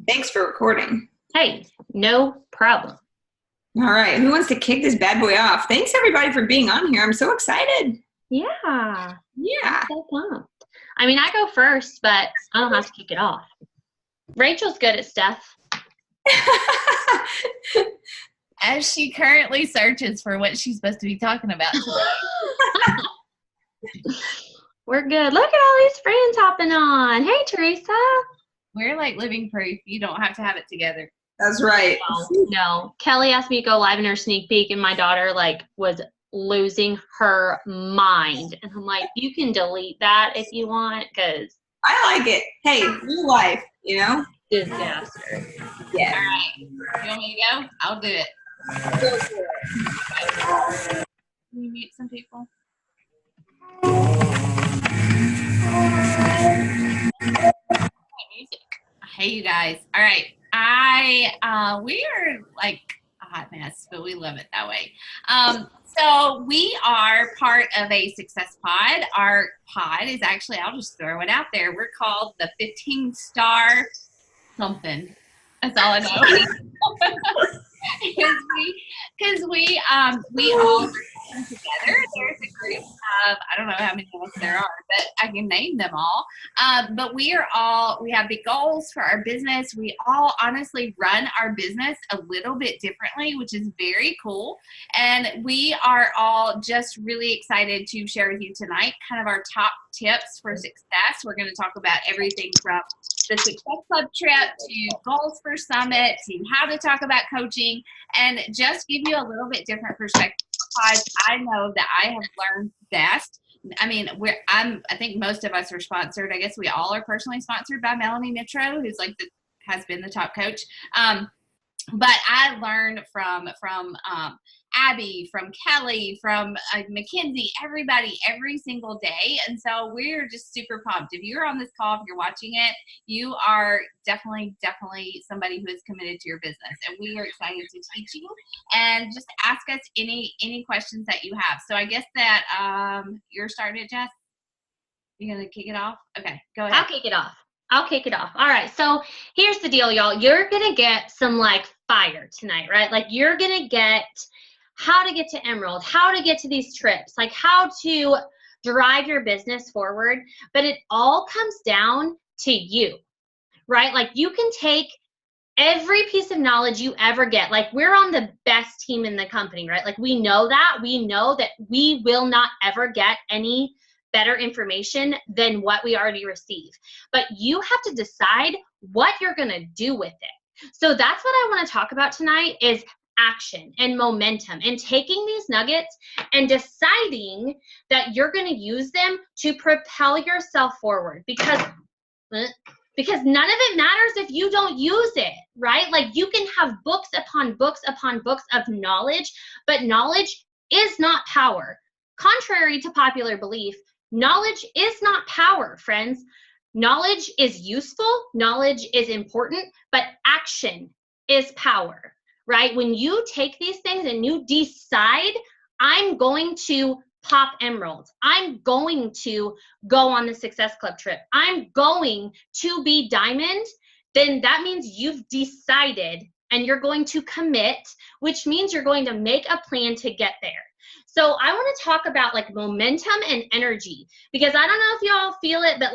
Thanks for recording. Hey, no problem. All right, who wants to kick this bad boy off? Thanks everybody for being on here. I'm so excited. Yeah. Yeah. I'm so pumped. I mean, I go first, but I don't have to kick it off. Rachel's good at stuff. As she currently searches for what she's supposed to be talking about today. We're good. Look at all these friends hopping on. Hey, Teresa. We're like living proof. You don't have to have it together. That's right. No. Kelly asked me to go live in her sneak peek, and my daughter was losing her mind. And I'm like, you can delete that if you want, because I like it. Hey, real life, disaster. Yeah. All right. You want me to go? I'll do it. Go for it. Can you mute some people? Music. Hey, you guys. All right. We are like a hot mess, but we love it that way. So we are part of a success pod. Our pod is actually, I'll just throw it out there. We're called the 15-star something. That's all I know. Because we all work together. There's a group of, I don't know how many of us there are, but I can name them all. But we have big goals for our business. We all honestly run our business a little bit differently, which is very cool. And we are all just really excited to share with you tonight kind of our top tips for success. We're going to talk about everything from the Success Club trip to Goals for Summit to how to talk about coaching, and just give you a little bit different perspective, because I know that I have learned best. I mean, I think most of us are sponsored. I guess we all are personally sponsored by Melanie Mitro, who's has been the top coach. But I learned from Abby, from Kelly, from Mackenzie, everybody, every single day. And so we're just super pumped. If you're on this call, if you're watching it, you are definitely somebody who is committed to your business. And we are excited to teach you and just ask us any questions that you have. So I guess that you're starting it, Jess? You're going to kick it off? Okay, go ahead. I'll kick it off. All right. So here's the deal, y'all. You're going to get some fire tonight, right? You're going to get how to get to Emerald, how to get to these trips, how to drive your business forward. But it all comes down to you, right? You can take every piece of knowledge you ever get. We're on the best team in the company, right? We know that. We know that we will not ever get any better information than what we already receive. But you have to decide what you're going to do with it. So that's what I want to talk about tonight is action and momentum, and taking these nuggets and deciding that you're going to use them to propel yourself forward, because none of it matters if you don't use it, right? You can have books upon books upon books of knowledge, but knowledge is not power. Contrary to popular belief, knowledge is not power, friends. Knowledge is useful, knowledge is important, but action is power, right? When you take these things and you decide, I'm going to pop Emerald, I'm going to go on the Success Club trip, I'm going to be Diamond, then that means you've decided and you're going to commit, which means you're going to make a plan to get there. So I want to talk about momentum and energy, because I don't know if y'all feel it, but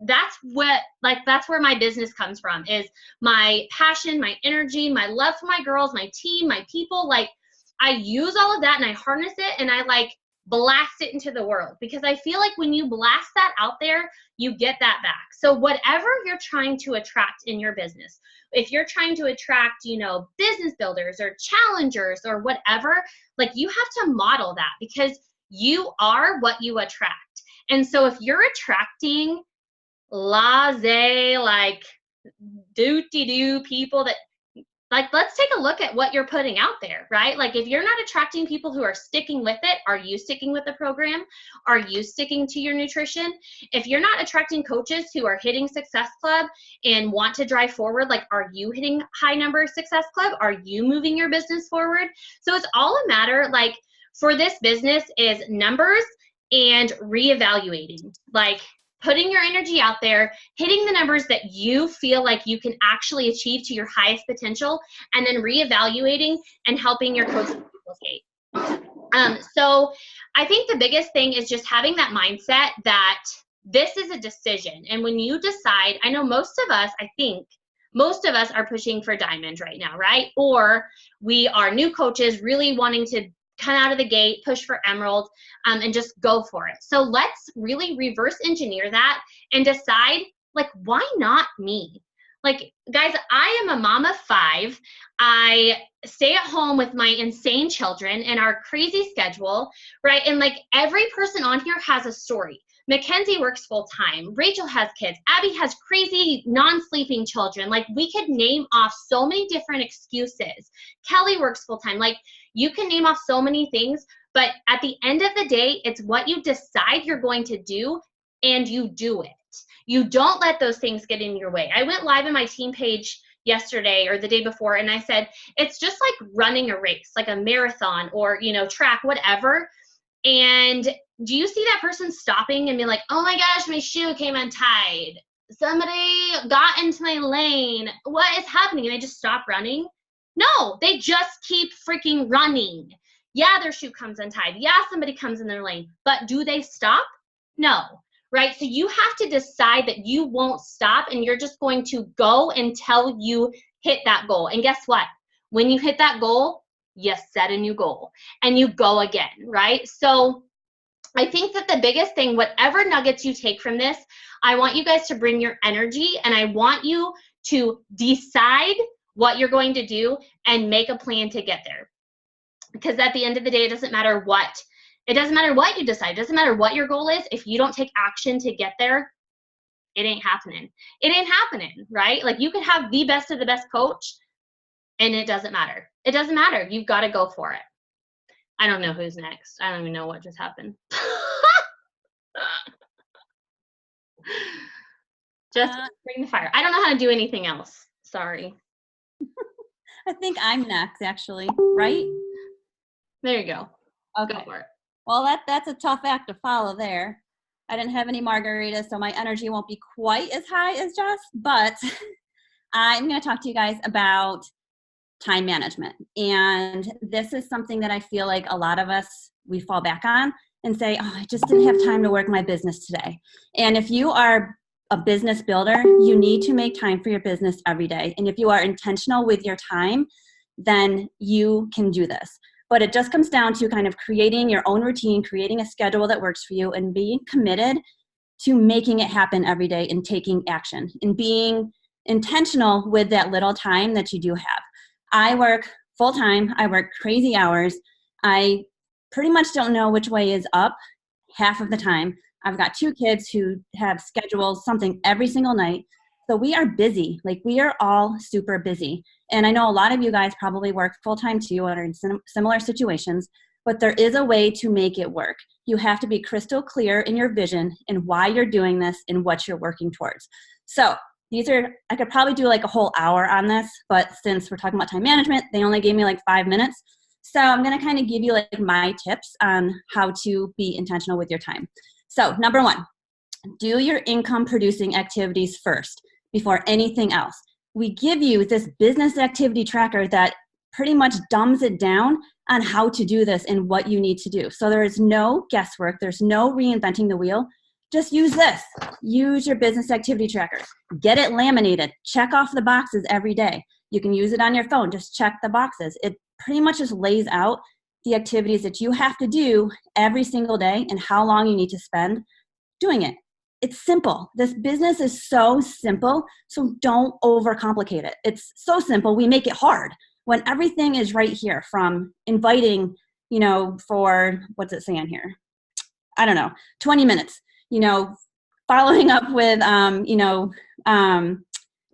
that's where my business comes from, is my passion, my energy, my love for my girls, my team, my people. I use all of that and I harness it and I blast it into the world, because I feel when you blast that out there, you get that back. So whatever you're trying to attract in your business, if you're trying to attract, business builders or challengers or whatever, you have to model that, because you are what you attract. And so if you're attracting laissez, do-de-do people that, let's take a look at what you're putting out there, right? If you're not attracting people who are sticking with it, are you sticking with the program? Are you sticking to your nutrition? If you're not attracting coaches who are hitting Success Club and want to drive forward, are you hitting high number Success Club? Are you moving your business forward? So it's all a matter, for this business, is numbers and reevaluating. putting your energy out there, hitting the numbers that you feel like you can actually achieve to your highest potential, and then reevaluating and helping your coach duplicate. So I think the biggest thing is just having that mindset that this is a decision. And when you decide, I know most of us, I think most of us are pushing for diamond right now, right? Or we are new coaches really wanting to come out of the gate, push for emerald, and just go for it. So let's really reverse engineer that and decide, like, why not me? Like, guys, I am a mom of 5. I stay at home with my insane children and our crazy schedule, right? And like every person on here has a story. Mackenzie works full time. Rachel has kids. Abby has crazy non-sleeping children. Like, we could name off so many different excuses. Kelly works full time. Like, you can name off so many things, but at the end of the day, it's what you decide you're going to do, and you do it. You don't let those things get in your way. I went live in my team page yesterday or the day before, and I said, it's just like running a race, like a marathon or, track, whatever. And do you see that person stopping and be like, oh my gosh, my shoe came untied. Somebody got into my lane. What is happening? And they just stop running? No, they just keep freaking running. Yeah, their shoe comes untied. Yeah, somebody comes in their lane. But do they stop? No, right? So you have to decide that you won't stop, and you're just going to go until you hit that goal. And guess what? When you hit that goal, you set a new goal and you go again, right? So I think that the biggest thing, whatever nuggets you take from this, I want you guys to bring your energy, and I want you to decide what you're going to do and make a plan to get there. Because at the end of the day, it doesn't matter what you decide. It doesn't matter what your goal is. If you don't take action to get there, it ain't happening. It ain't happening, right? Like, you could have the best of the best coach, and it doesn't matter. It doesn't matter. You've got to go for it. I don't know who's next. I don't even know what just happened. Just bring the fire. I don't know how to do anything else. Sorry. I think I'm next, actually, right? There you go. Okay. Go for it. Well, that's a tough act to follow there. I didn't have any margaritas, so my energy won't be quite as high as Jess, but I'm going to talk to you guys about time management. And this is something that I feel like a lot of us, we fall back on and say, oh, I just didn't have time to work my business today. And if you are a business builder, you need to make time for your business every day. And if you are intentional with your time, then you can do this. But it just comes down to kind of creating your own routine, creating a schedule that works for you, and being committed to making it happen every day and taking action and being intentional with that little time that you do have. I work full time. I work crazy hours. I pretty much don't know which way is up half of the time. I've got 2 kids who have scheduled something every single night. So we are busy. Like, we are all super busy. And I know a lot of you guys probably work full time too, or are in similar situations, but there is a way to make it work. You have to be crystal clear in your vision and why you're doing this and what you're working towards. So I could probably do like a whole hour on this, but since we're talking about time management, they only gave me like 5 minutes. So I'm going to kind of give you like my tips on how to be intentional with your time. So number 1, do your income producing activities first before anything else. We give you this business activity tracker that pretty much dumbs it down on how to do this and what you need to do. So there is no guesswork. There's no reinventing the wheel. Just use this. Use your business activity tracker. Get it laminated. Check off the boxes every day. You can use it on your phone. Just check the boxes. It pretty much just lays out the activities that you have to do every single day and how long you need to spend doing it. It's simple. This business is so simple, so don't overcomplicate it. It's so simple, we make it hard when everything is right here, from inviting, for, what's it saying here? I don't know, 20 minutes, following up with,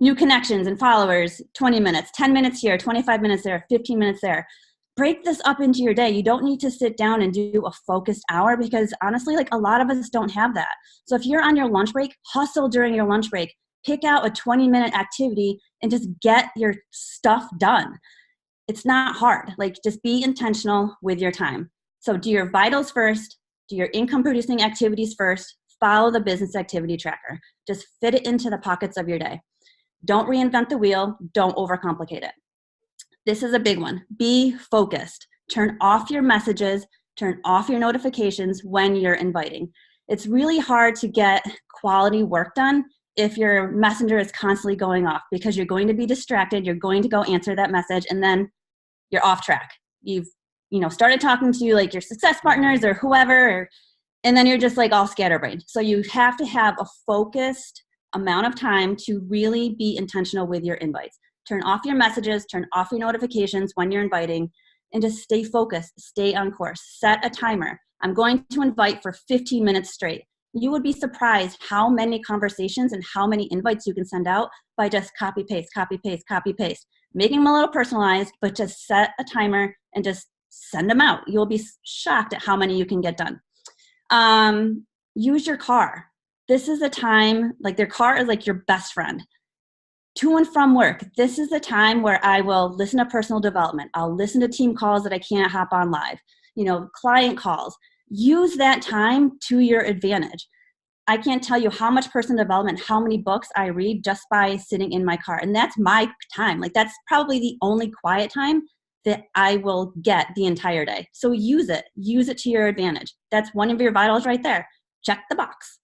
new connections and followers, 20 minutes, 10 minutes here, 25 minutes there, 15 minutes there. Break this up into your day. You don't need to sit down and do a focused hour, because honestly, like, a lot of us don't have that. So if you're on your lunch break, hustle during your lunch break. Pick out a 20-minute activity and just get your stuff done. It's not hard. Like, just be intentional with your time. So do your vitals first, do your income producing activities first, follow the business activity tracker. Just fit it into the pockets of your day. Don't reinvent the wheel. Don't overcomplicate it. This is a big one. Be focused. Turn off your messages. Turn off your notifications when you're inviting. It's really hard to get quality work done if your messenger is constantly going off, because you're going to be distracted. You're going to go answer that message, and then you're off track. You've started talking to like your success partners or whoever, and then you're just like all scatterbrained. So you have to have a focused amount of time to really be intentional with your invites. Turn off your messages, turn off your notifications when you're inviting, and just stay focused, stay on course. Set a timer. I'm going to invite for 15 minutes straight. You would be surprised how many conversations and how many invites you can send out by just copy, paste, copy, paste, copy, paste. Making them a little personalized, but just set a timer and just send them out. You'll be shocked at how many you can get done. Use your car. This is a time, like their car is like your best friend. To and from work, this is the time where I will listen to personal development. I'll listen to team calls that I can't hop on live, client calls. Use that time to your advantage. I can't tell you how much personal development, how many books I read just by sitting in my car. And that's my time. Like that's probably the only quiet time that I will get the entire day. So use it to your advantage. That's one of your vitals right there. Check the box.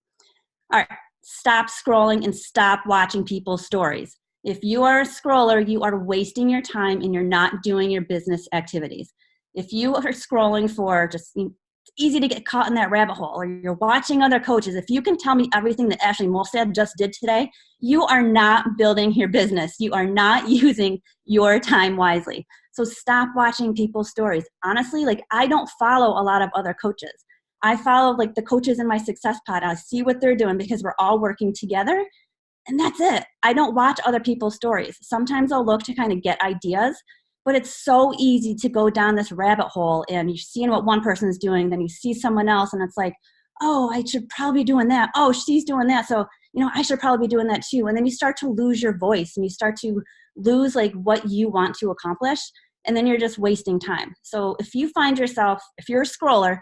All right. Stop scrolling and stop watching people's stories. If you are a scroller, you are wasting your time and you're not doing your business activities. If you are scrolling for just, it's easy to get caught in that rabbit hole, or you're watching other coaches. If you can tell me everything that Ashley Molstad just did today, you are not building your business. You are not using your time wisely. So stop watching people's stories. Honestly, like I don't follow a lot of other coaches. I follow like the coaches in my success pod. I see what they're doing because we're all working together, and that's it. I don't watch other people's stories. Sometimes I'll look to kind of get ideas, but it's so easy to go down this rabbit hole and you're seeing what one person's doing, then you see someone else and it's like, oh, I should probably be doing that. Oh, she's doing that. So, I should probably be doing that too. And then you start to lose your voice and you start to lose like what you want to accomplish. And then you're just wasting time. So if you find yourself, if you're a scroller,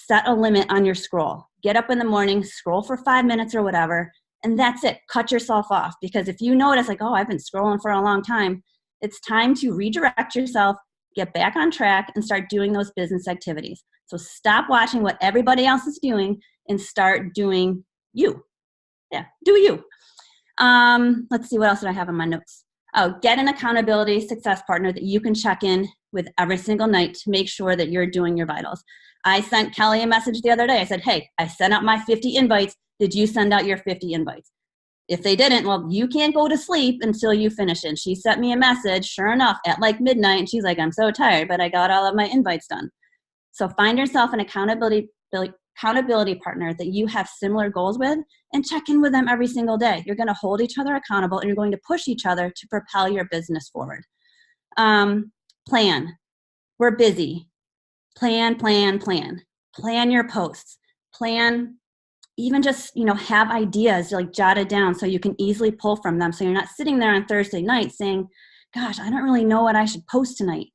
set a limit on your scroll. Get up in the morning, scroll for 5 minutes or whatever, and that's it. Cut yourself off. Because if you notice like, oh, I've been scrolling for a long time, it's time to redirect yourself, get back on track, and start doing those business activities. So stop watching what everybody else is doing and start doing you. Yeah, do you. Let's see, what else did I have in my notes? Oh, get an accountability success partner that you can check in with every single night to make sure that you're doing your vitals. I sent Kelly a message the other day. I said, hey, I sent out my 50 invites. Did you send out your 50 invites? If they didn't, well, you can't go to sleep until you finish it. She sent me a message, sure enough, at like midnight, and she's like, I'm so tired, but I got all of my invites done. So find yourself an accountability partner that you have similar goals with and check in with them every single day. You're going to hold each other accountable and you're going to push each other to propel your business forward. Plan. We're busy. Plan. Plan your posts. Plan. Even just, have ideas like jotted down so you can easily pull from them. So you're not sitting there on Thursday night saying, gosh, I don't really know what I should post tonight.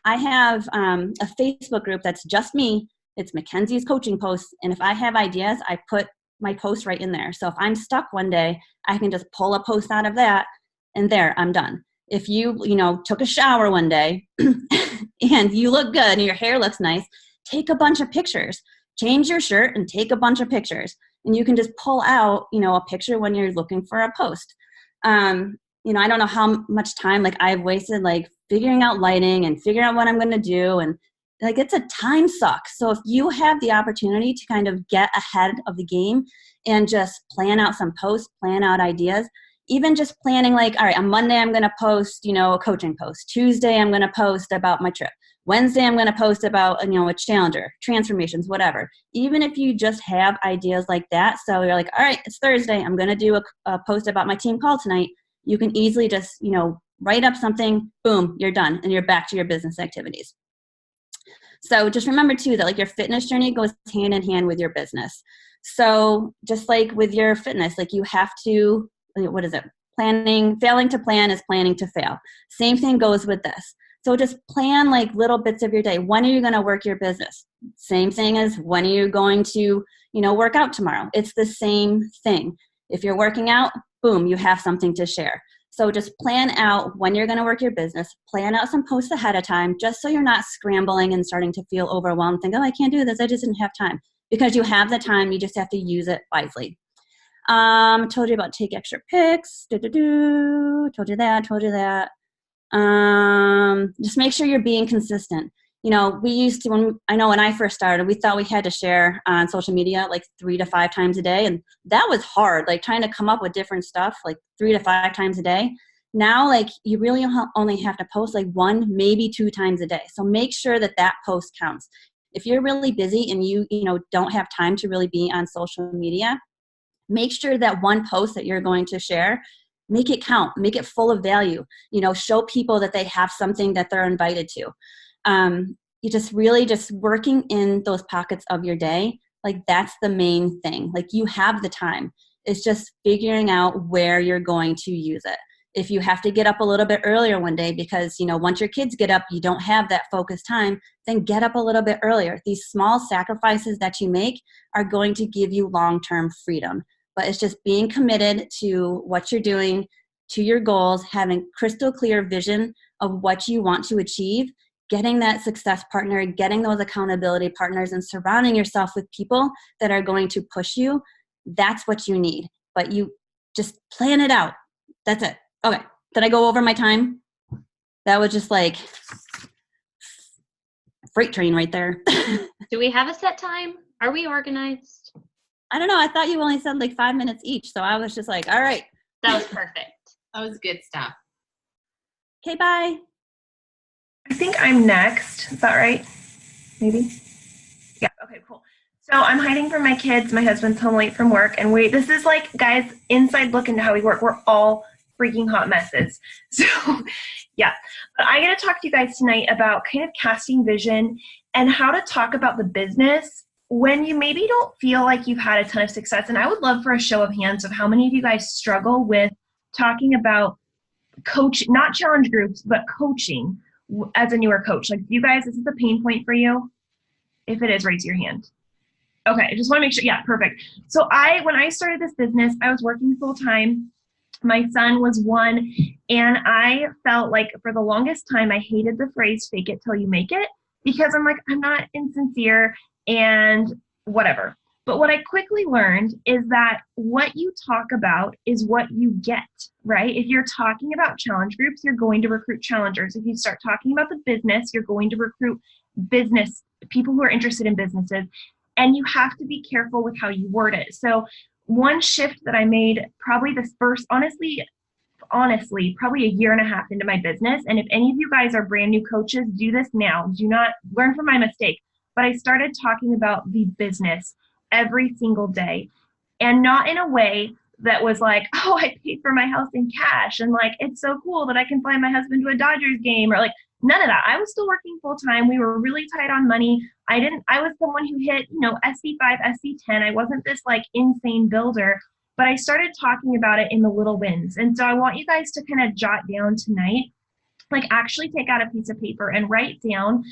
I have a Facebook group that's just me. It's Mackenzie's coaching posts. And if I have ideas, I put my post right in there. So if I'm stuck one day, I can just pull a post out of that and there, I'm done. If you, took a shower one day and you look good and your hair looks nice, take a bunch of pictures. Change your shirt and take a bunch of pictures. And you can just pull out, a picture when you're looking for a post. I don't know how much time I've wasted figuring out lighting and figuring out what I'm going to do. And it's a time suck. So if you have the opportunity to kind of get ahead of the game and just plan out some posts, plan out ideas, even just planning all right, on Monday I'm going to post, a coaching post. Tuesday I'm going to post about my trip. Wednesday I'm going to post about, a challenger, transformations, whatever. Even if you just have ideas like that, so you're like, all right, it's Thursday, I'm going to do a post about my team call tonight. You can easily just, write up something, boom, you're done, and you're back to your business activities. So just remember too that your fitness journey goes hand in hand with your business. So just like with your fitness, you have to, what is it? Failing to plan is planning to fail. Same thing goes with this. So just plan little bits of your day. When are you going to work your business? Same thing as when are you going to, work out tomorrow? It's the same thing. If you're working out, boom, you have something to share. So just plan out when you're going to work your business, plan out some posts ahead of time, just so you're not scrambling and starting to feel overwhelmed, think, oh, I can't do this, I just didn't have time. Because you have the time, you just have to use it wisely. Told you about take extra pics, told you that. Just make sure you're being consistent. We used to, when I first started, we thought we had to share on social media like 3 to 5 times a day. And that was hard, like trying to come up with different stuff, like 3 to 5 times a day. Now, like you really only have to post like 1, maybe 2 times a day. So make sure that post counts. If you're really busy and you don't have time to really be on social media, make sure that one post that you're going to share, make it count, make it full of value, show people that they have something that they're invited to. You just really just working in those pockets of your day. Like that's the main thing. Like you have the time. It's just figuring out where you're going to use it. If you have to get up a little bit earlier one day because, once your kids get up, you don't have that focused time, then get up a little bit earlier. These small sacrifices that you make are going to give you long-term freedom. But it's just being committed to what you're doing, to your goals, having crystal clear vision of what you want to achieve, getting that success partner, getting those accountability partners, and surrounding yourself with people that are going to push you. That's what you need. But you just plan it out. That's it. Okay. Did I go over my time? That was just like freight train right there. Do we have a set time? Are we organized? I don't know. I thought you only said like 5 minutes each. So I was just like, all right. That was perfect. That was good stuff. Okay, bye. I think I'm next. Is that right? Maybe? Yeah, okay, cool. So I'm hiding from my kids. My husband's home late from work. And this is like, guys, inside look into how we work. We're all freaking hot messes. So, yeah. But I'm going to talk to you guys tonight about kind of casting vision and how to talk about the business when you maybe don't feel like you've had a ton of success. And I would love for a show of hands of how many of you guys struggle with talking about not challenge groups, but coaching as a newer coach. Like, you guys, this is a pain point for you? If it is, raise your hand. Okay, I just want to make sure. Yeah, perfect. So when I started this business, I was working full time. My son was 1, and I felt like for the longest time, I hated the phrase fake it till you make it, because I'm like, I'm not insincere and whatever. But what I quickly learned is that what you talk about is what you get, right? If you're talking about challenge groups, you're going to recruit challengers. If you start talking about the business, you're going to recruit business people who are interested in businesses. And you have to be careful with how you word it. So one shift that I made, probably this first, honestly, probably a year and a half into my business. And if any of you guys are brand new coaches, do this now. Do not learn from my mistake. But I started talking about the business every single day, and not in a way that was like, oh, I paid for my house in cash, and like, it's so cool that I can fly my husband to a Dodgers game, or like, none of that. I was still working full time. We were really tight on money. I was someone who hit, SC5, SC10. I wasn't this like insane builder, but I started talking about it in the little wins. And so I want you guys to kind of jot down tonight, like actually take out a piece of paper and write down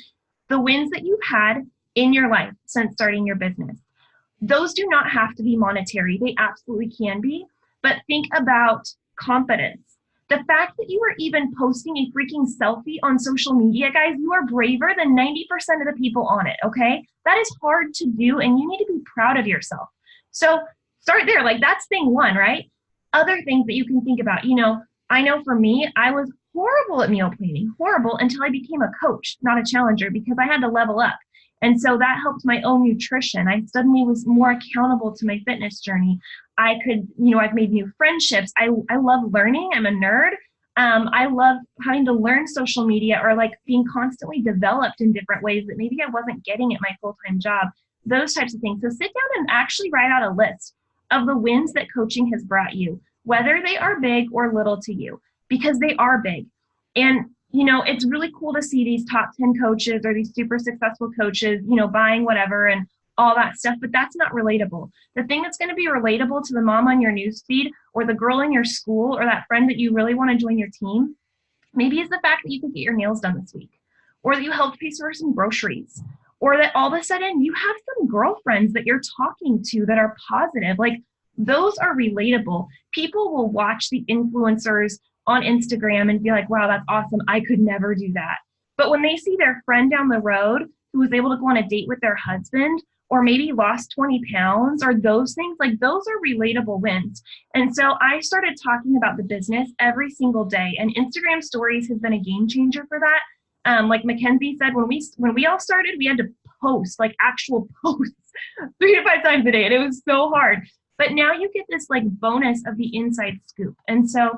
the wins that you've had in your life since starting your business. Those do not have to be monetary. They absolutely can be. But think about confidence. The fact that you are even posting a freaking selfie on social media, guys, you are braver than 90% of the people on it, okay? That is hard to do, and you need to be proud of yourself. So start there. Like, that's thing one, right? Other things that you can think about. I know for me, I was horrible at meal planning, horrible, until I became a coach, not a challenger, because I had to level up. And so that helped my own nutrition. I suddenly was more accountable to my fitness journey. I could, I've made new friendships. I love learning. I'm a nerd. I love having to learn social media, or like being constantly developed in different ways that maybe I wasn't getting at my full-time job, those types of things. So sit down and actually write out a list of the wins that coaching has brought you, whether they are big or little to you, because they are big. And it's really cool to see these top 10 coaches or these super successful coaches, buying whatever and all that stuff, but that's not relatable. The thing that's going to be relatable to the mom on your newsfeed, or the girl in your school, or that friend that you really want to join your team, maybe is the fact that you could get your nails done this week, or that you helped pay for some groceries, or that all of a sudden you have some girlfriends that you're talking to that are positive. Like, those are relatable. People will watch the influencers on Instagram and be like, wow, that's awesome. I could never do that. But when they see their friend down the road who was able to go on a date with their husband, or maybe lost 20 pounds, or those things, like, those are relatable wins. And so I started talking about the business every single day, and Instagram stories has been a game changer for that. Like Mackenzie said, when we all started, we had to post, like, actual posts 3 to 5 times a day, and it was so hard. But now you get this like bonus of the inside scoop. And so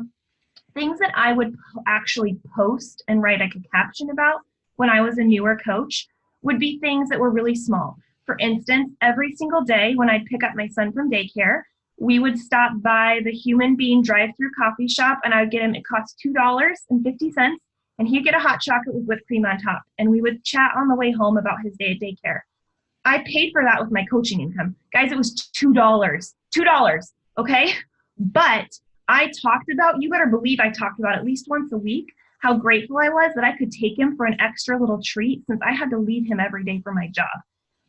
things that I would actually post and write like a caption about when I was a newer coach would be things that were really small. For instance, every single day when I'd pick up my son from daycare, we would stop by the Human Bean drive-through coffee shop, and I would get him, it cost $2.50, and he'd get a hot chocolate with whipped cream on top. And we would chat on the way home about his day at daycare. I paid for that with my coaching income. Guys, it was $2, okay? But I talked about, you better believe I talked about at least once a week, how grateful I was that I could take him for an extra little treat since I had to leave him every day for my job.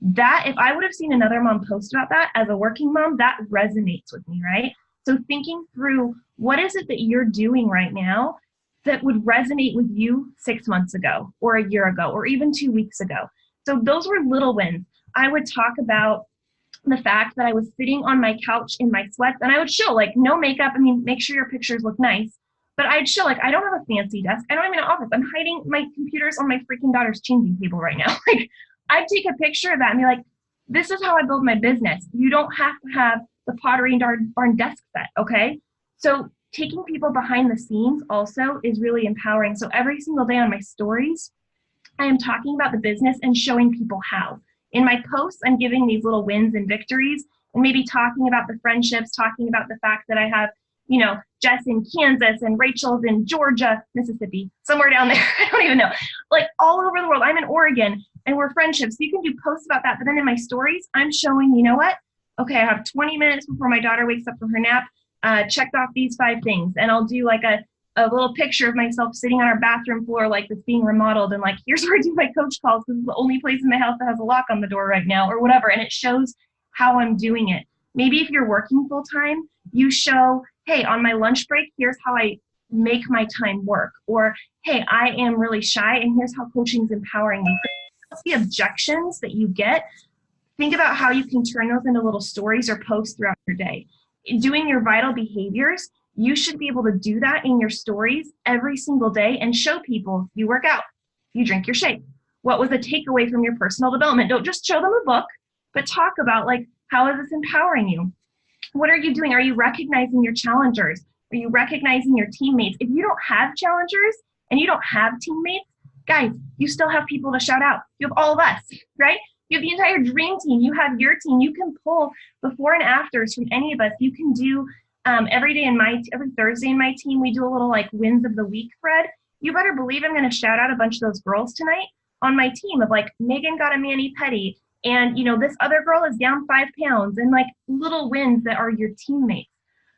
That, if I would have seen another mom post about that as a working mom, that resonates with me, right? So thinking through, what is it that you're doing right now that would resonate with you 6 months ago, or a year ago, or even 2 weeks ago? So those were little wins. I would talk about the fact that I was sitting on my couch in my sweats, and I would show, like, no makeup. I mean, make sure your pictures look nice. But I'd show, like, I don't have a fancy desk. I don't have an office. I'm hiding my computers on my freaking daughter's changing table right now. Like, I'd take a picture of that and be like, this is how I build my business. You don't have to have the Pottery Barn desk set, okay? So taking people behind the scenes also is really empowering. So every single day on my stories, I am talking about the business and showing people how. In my posts, I'm giving these little wins and victories, and maybe talking about the friendships, talking about the fact that I have, you know, Jess in Kansas and Rachel's in Georgia, Mississippi, somewhere down there. I don't even know. Like, all over the world. I'm in Oregon, and we're friendships. So you can do posts about that. But then in my stories, I'm showing, you know what? Okay, I have 20 minutes before my daughter wakes up from her nap. Checked off these 5 things. And I'll do like a little picture of myself sitting on our bathroom floor, like it's being remodeled. And like, here's where I do my coach calls. This is the only place in my house that has a lock on the door right now, or whatever. And it shows how I'm doing it. Maybe if you're working full time, you show, hey, on my lunch break, here's how I make my time work. Or, hey, I am really shy, and here's how coaching is empowering me. The objections that you get, think about how you can turn those into little stories or posts throughout your day. Doing your vital behaviors, you should be able to do that in your stories every single day and show people you work out, you drink your shake. What was a takeaway from your personal development? Don't just show them a book, but talk about, like, how is this empowering you? What are you doing? Are you recognizing your challengers? Are you recognizing your teammates? If you don't have challengers and you don't have teammates, guys, you still have people to shout out. You have all of us, right? You have the entire dream team. You have your team. You can pull before and afters from any of us. You can do every Thursday in my team, we do a little like wins of the week thread. You better believe I'm going to shout out a bunch of those girls tonight on my team of, like, Megan got a mani-pedi, and, you know, this other girl is down 5 pounds, and like little wins that are your teammates.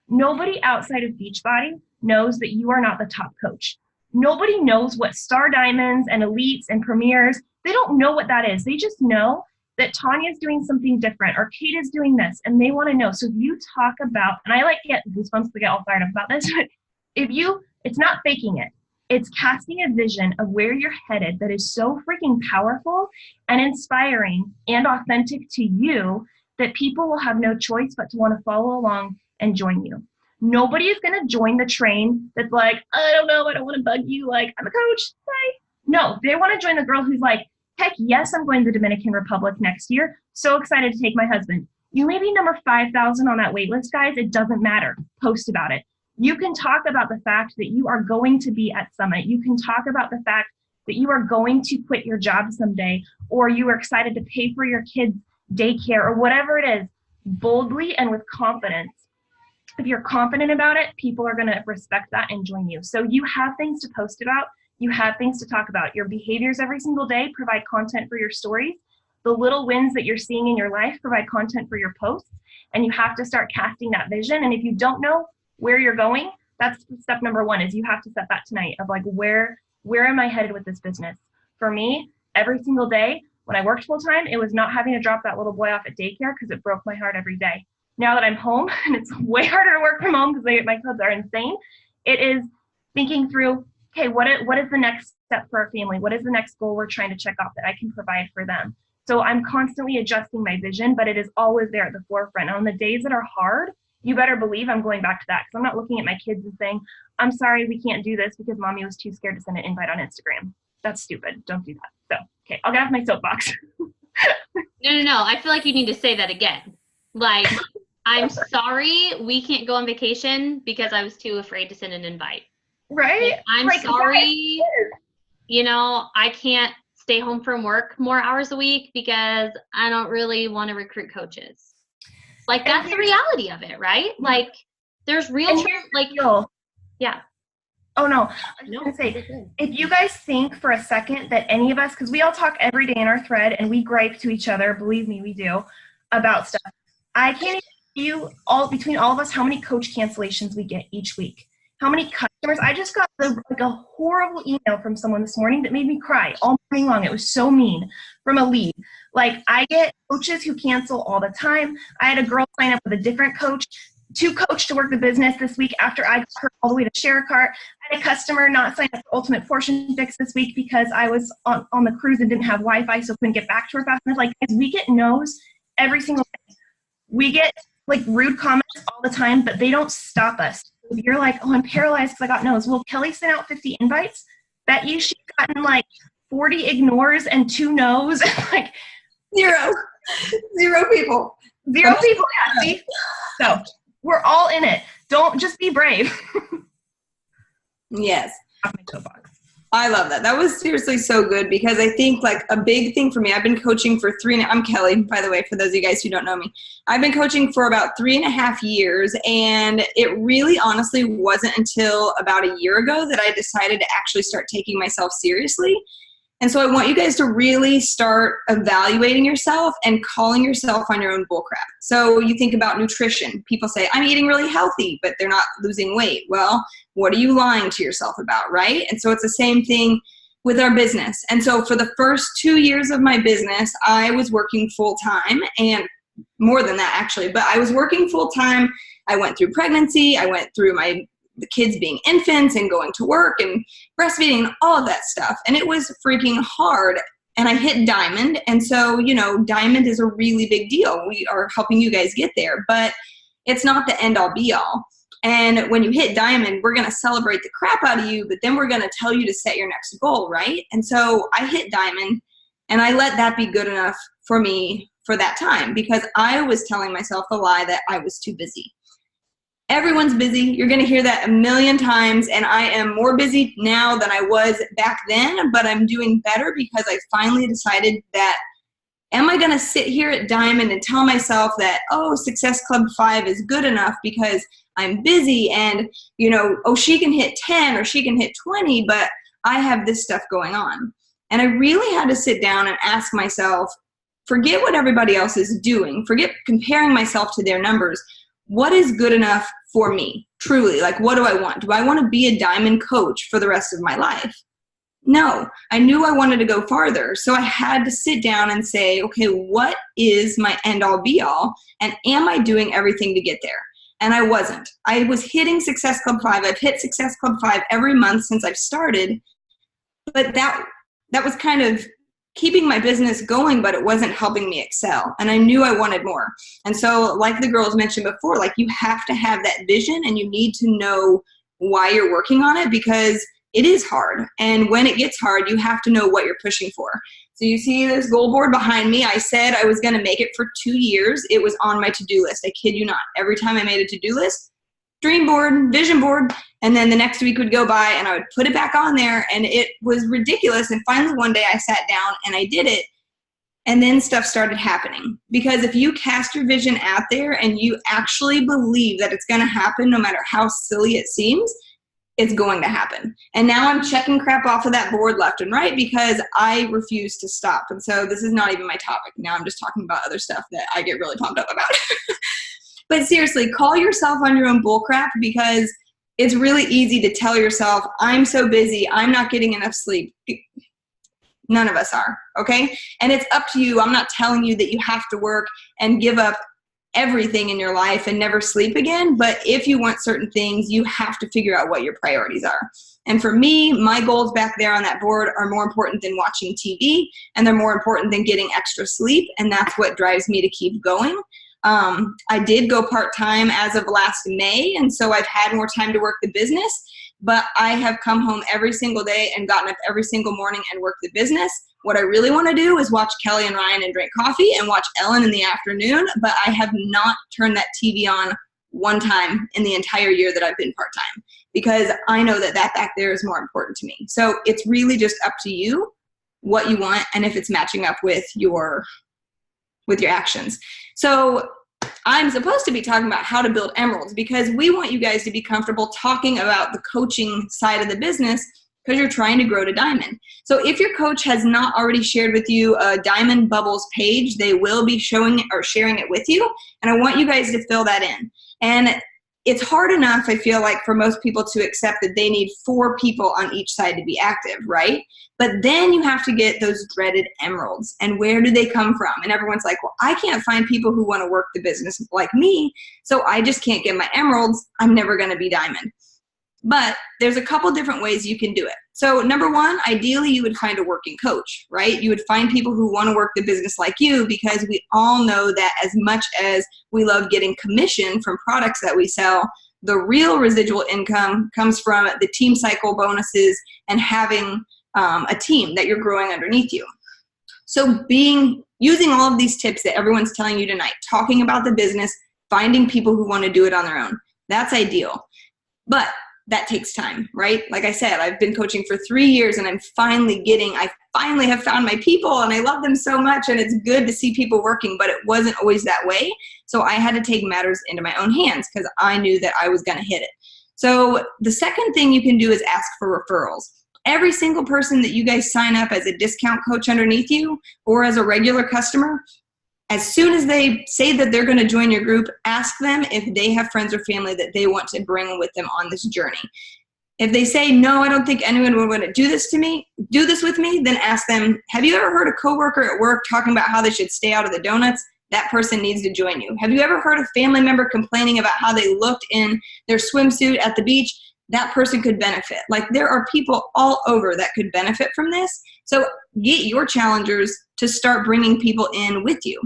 Nobody outside of Beachbody knows that you are not the top coach. Nobody knows what Star Diamonds and Elites and Premiers, they don't know what that is. They just know that Tanya's doing something different, or Kate is doing this, and they want to know. So if you talk about, and I like to get goosebumps to get all fired up about this, but it's not faking it. It's casting a vision of where you're headed that is so freaking powerful and inspiring and authentic to you that people will have no choice but to want to follow along and join you. Nobody is going to join the train that's like, I don't know, I don't want to bug you, like, I'm a coach, bye. No, they want to join the girl who's like, heck yes, I'm going to the Dominican Republic next year. So excited to take my husband. You may be number 5,000 on that wait list, guys. It doesn't matter. Post about it. You can talk about the fact that you are going to be at Summit. You can talk about the fact that you are going to quit your job someday, or you are excited to pay for your kids' daycare, or whatever it is, boldly and with confidence. If you're confident about it, people are going to respect that and join you. So you have things to post about. You have things to talk about. Your behaviors every single day provide content for your stories. The little wins that you're seeing in your life provide content for your posts. And you have to start casting that vision. And if you don't know where you're going, that's step number 1, is you have to set that tonight of, like, where am I headed with this business? For me, every single day, When I worked full time, it was not having to drop that little boy off at daycare because it broke my heart every day. Now that I'm home and it's way harder to work from home because my kids are insane, it is thinking through, okay, what is the next step for our family? What is the next goal we're trying to check off that I can provide for them? So I'm constantly adjusting my vision, but it is always there at the forefront. And on the days that are hard, you better believe I'm going back to that, because I'm not looking at my kids and saying, I'm sorry, we can't do this because mommy was too scared to send an invite on Instagram. That's stupid. Don't do that. So, okay, I'll get off my soapbox. No. I feel like you need to say that again. Like, I'm sorry we can't go on vacation because I was too afraid to send an invite. Right? Like, I'm sorry, you know, I can't stay home from work more hours a week because I don't really want to recruit coaches. Like, that's the reality of it, right? Like, there's real truth. Like, yeah. Oh, no. I was going to say, if you guys think for a second that any of us, because we all talk every day in our thread and we gripe to each other, believe me, we do, about stuff. I can't even tell you, between all of us, how many coach cancellations we get each week. How many customers. I just got a horrible email from someone this morning that made me cry all morning long. It was so mean, from a lead. Like, I get coaches who cancel all the time. I had a girl sign up with a different coach to coach to work the business this week after I got her all the way to share a cart. I had a customer not sign up for Ultimate Portion Fix this week because I was on the cruise and didn't have Wi-Fi, so couldn't get back to her fast enough. Like, we get no's every single day. We get like rude comments all the time, but they don't stop us. If you're like, oh, I'm paralyzed because I got no's. Well, Kelly sent out 50 invites. Bet you she's gotten like 40 ignores and 2 no's. Like Zero people. Zero people, Cassie. So we're all in it. Don't just be brave. Yes. Off my soapbox. I love that. That was seriously so good, because I think like a big thing for me, I've been coaching for I'm Kelly, by the way, for those of you guys who don't know me. I've been coaching for about 3.5 years, and it really honestly wasn't until about a year ago that I decided to actually start taking myself seriously. And so I want you guys to really start evaluating yourself and calling yourself on your own bullcrap. So you think about nutrition. People say, I'm eating really healthy, but they're not losing weight. Well, what are you lying to yourself about, right? And so it's the same thing with our business. And so for the first 2 years of my business, I was working full time, and more than that actually, but I was working full time. I went through pregnancy. I went through the kids being infants and going to work and breastfeeding and all of that stuff. And it was freaking hard. And I hit diamond. And so, you know, diamond is a really big deal. We are helping you guys get there, but it's not the end all be all. And when you hit diamond, we're going to celebrate the crap out of you, but then we're going to tell you to set your next goal, right? And so I hit diamond, and I let that be good enough for me for that time, because I was telling myself the lie that I was too busy. Everyone's busy. You're going to hear that a million times, and I am more busy now than I was back then, but I'm doing better because I finally decided that, am I going to sit here at Diamond and tell myself that, oh, Success Club 5 is good enough because I'm busy, and, you know, oh, she can hit 10 or she can hit 20, but I have this stuff going on. And I really had to sit down and ask myself, forget what everybody else is doing. Forget comparing myself to their numbers. What is good enough for me? Truly, like, what do I want? Do I want to be a diamond coach for the rest of my life? No, I knew I wanted to go farther. So I had to sit down and say, okay, what is my end all be all? And am I doing everything to get there? And I wasn't. I was hitting Success Club 5. I've hit Success Club 5 every month since I've started. But that was kind of keeping my business going, but it wasn't helping me excel. And I knew I wanted more. And so, like the girls mentioned before, like, you have to have that vision, and you need to know why you're working on it, because it is hard. And when it gets hard, you have to know what you're pushing for. So you see this goal board behind me. I said I was going to make it for 2 years. It was on my to-do list. I kid you not. Every time I made a to-do list, dream board, vision board, and then the next week would go by and I would put it back on there, and it was ridiculous. And finally one day I sat down and I did it, and then stuff started happening. Because if you cast your vision out there and you actually believe that it's going to happen no matter how silly it seems, it's going to happen. And now I'm checking crap off of that board left and right because I refuse to stop. And so this is not even my topic. Now I'm just talking about other stuff that I get really pumped up about. But seriously, call yourself on your own bullcrap, because it's really easy to tell yourself, I'm so busy, I'm not getting enough sleep. None of us are, okay? And it's up to you. I'm not telling you that you have to work and give up everything in your life and never sleep again. But if you want certain things, you have to figure out what your priorities are. And for me, my goals back there on that board are more important than watching TV, and they're more important than getting extra sleep. And that's what drives me to keep going. I did go part-time as of last May, and so I've had more time to work the business, but I have come home every single day and gotten up every single morning and worked the business. What I really want to do is watch Kelly and Ryan and drink coffee and watch Ellen in the afternoon, but I have not turned that TV on one time in the entire year that I've been part-time, because I know that that back there is more important to me. So it's really just up to you what you want and if it's matching up with your actions. So I'm supposed to be talking about how to build emeralds, because we want you guys to be comfortable talking about the coaching side of the business, because you're trying to grow to diamond. So if your coach has not already shared with you a Diamond Bubbles page, they will be showing it or sharing it with you. And I want you guys to fill that in. And it's hard enough, I feel like, for most people to accept that they need 4 people on each side to be active, right? But then you have to get those dreaded emeralds. And where do they come from? And everyone's like, well, I can't find people who want to work the business like me, so I just can't get my emeralds. I'm never going to be diamond. But there's a couple different ways you can do it. So number one, ideally you would find a working coach, right? You would find people who want to work the business like you, because we all know that as much as we love getting commission from products that we sell, the real residual income comes from the team cycle bonuses and having a team that you're growing underneath you. So using all of these tips that everyone's telling you tonight, talking about the business, finding people who want to do it on their own, that's ideal. But that takes time, right? Like I said, I've been coaching for 3 years and I finally have found my people and I love them so much, and it's good to see people working, but it wasn't always that way. So I had to take matters into my own hands because I knew that I was going to hit it. So the second thing you can do is ask for referrals. Every single person that you guys sign up as a discount coach underneath you or as a regular customer, as soon as they say that they're going to join your group, ask them if they have friends or family that they want to bring with them on this journey. If they say, no, I don't think anyone would want to do this with me, then ask them, have you ever heard a coworker at work talking about how they should stay out of the donuts? That person needs to join you. Have you ever heard a family member complaining about how they looked in their swimsuit at the beach? That person could benefit. Like, there are people all over that could benefit from this. So get your challengers to start bringing people in with you.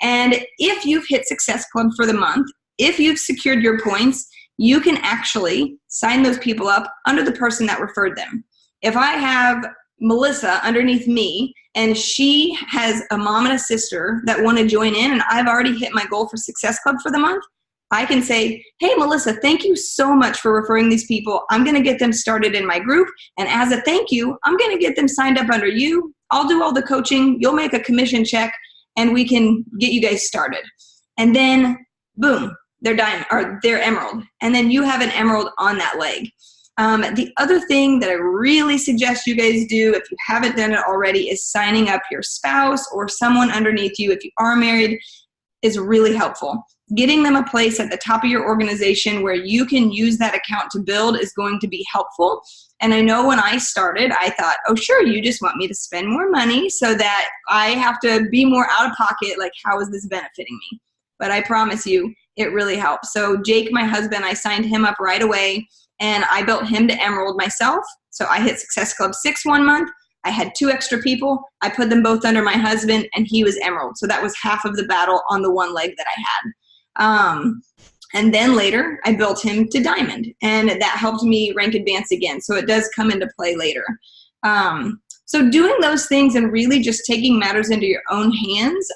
And if you've hit Success Club for the month, if you've secured your points, you can actually sign those people up under the person that referred them. If I have Melissa underneath me and she has a mom and a sister that want to join in and I've already hit my goal for Success Club for the month, I can say, hey, Melissa, thank you so much for referring these people. I'm going to get them started in my group. And as a thank you, I'm going to get them signed up under you. I'll do all the coaching. You'll make a commission check and we can get you guys started. And then boom, they're diamond or they're emerald. And then you have an emerald on that leg. The other thing that I really suggest you guys do, if you haven't done it already, is signing up your spouse or someone underneath you. If you are married, is really helpful. Getting them a place at the top of your organization where you can use that account to build is going to be helpful. And I know when I started, I thought, oh, sure, you just want me to spend more money so that I have to be more out of pocket. Like, how is this benefiting me? But I promise you, it really helps. So Jake, my husband, I signed him up right away and I built him to Emerald myself. So I hit Success Club 6 one month. I had 2 extra people. I put them both under my husband and he was Emerald. So that was half of the battle on the one leg that I had. And then later I built him to Diamond and that helped me rank advance again. So it does come into play later. So doing those things and really just taking matters into your own hands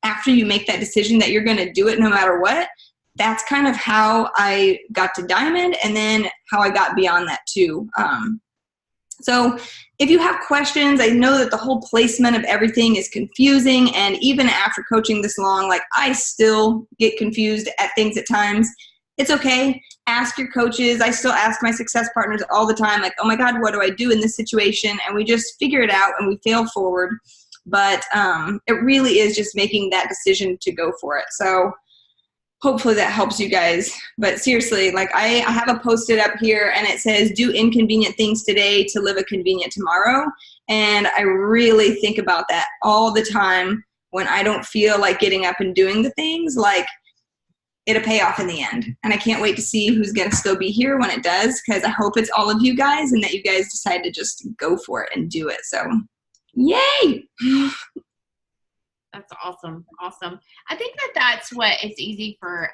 after you make that decision that you're going to do it no matter what, that's kind of how I got to Diamond and then how I got beyond that too. So if you have questions, I know that the whole placement of everything is confusing, and even after coaching this long, like, I still get confused at things at times. It's okay. Ask your coaches. I still ask my success partners all the time, like, oh my God, what do I do in this situation? And we just figure it out and we fail forward. But it really is just making that decision to go for it. So hopefully that helps you guys. But seriously, like I have a post-it up here and it says, do inconvenient things today to live a convenient tomorrow. And I really think about that all the time when I don't feel like getting up and doing the things. Like, it'll pay off in the end. And I can't wait to see who's going to still be here when it does, because I hope it's all of you guys and that you guys decide to just go for it and do it. So, yay! That's awesome. Awesome. I think that that's what it's easy for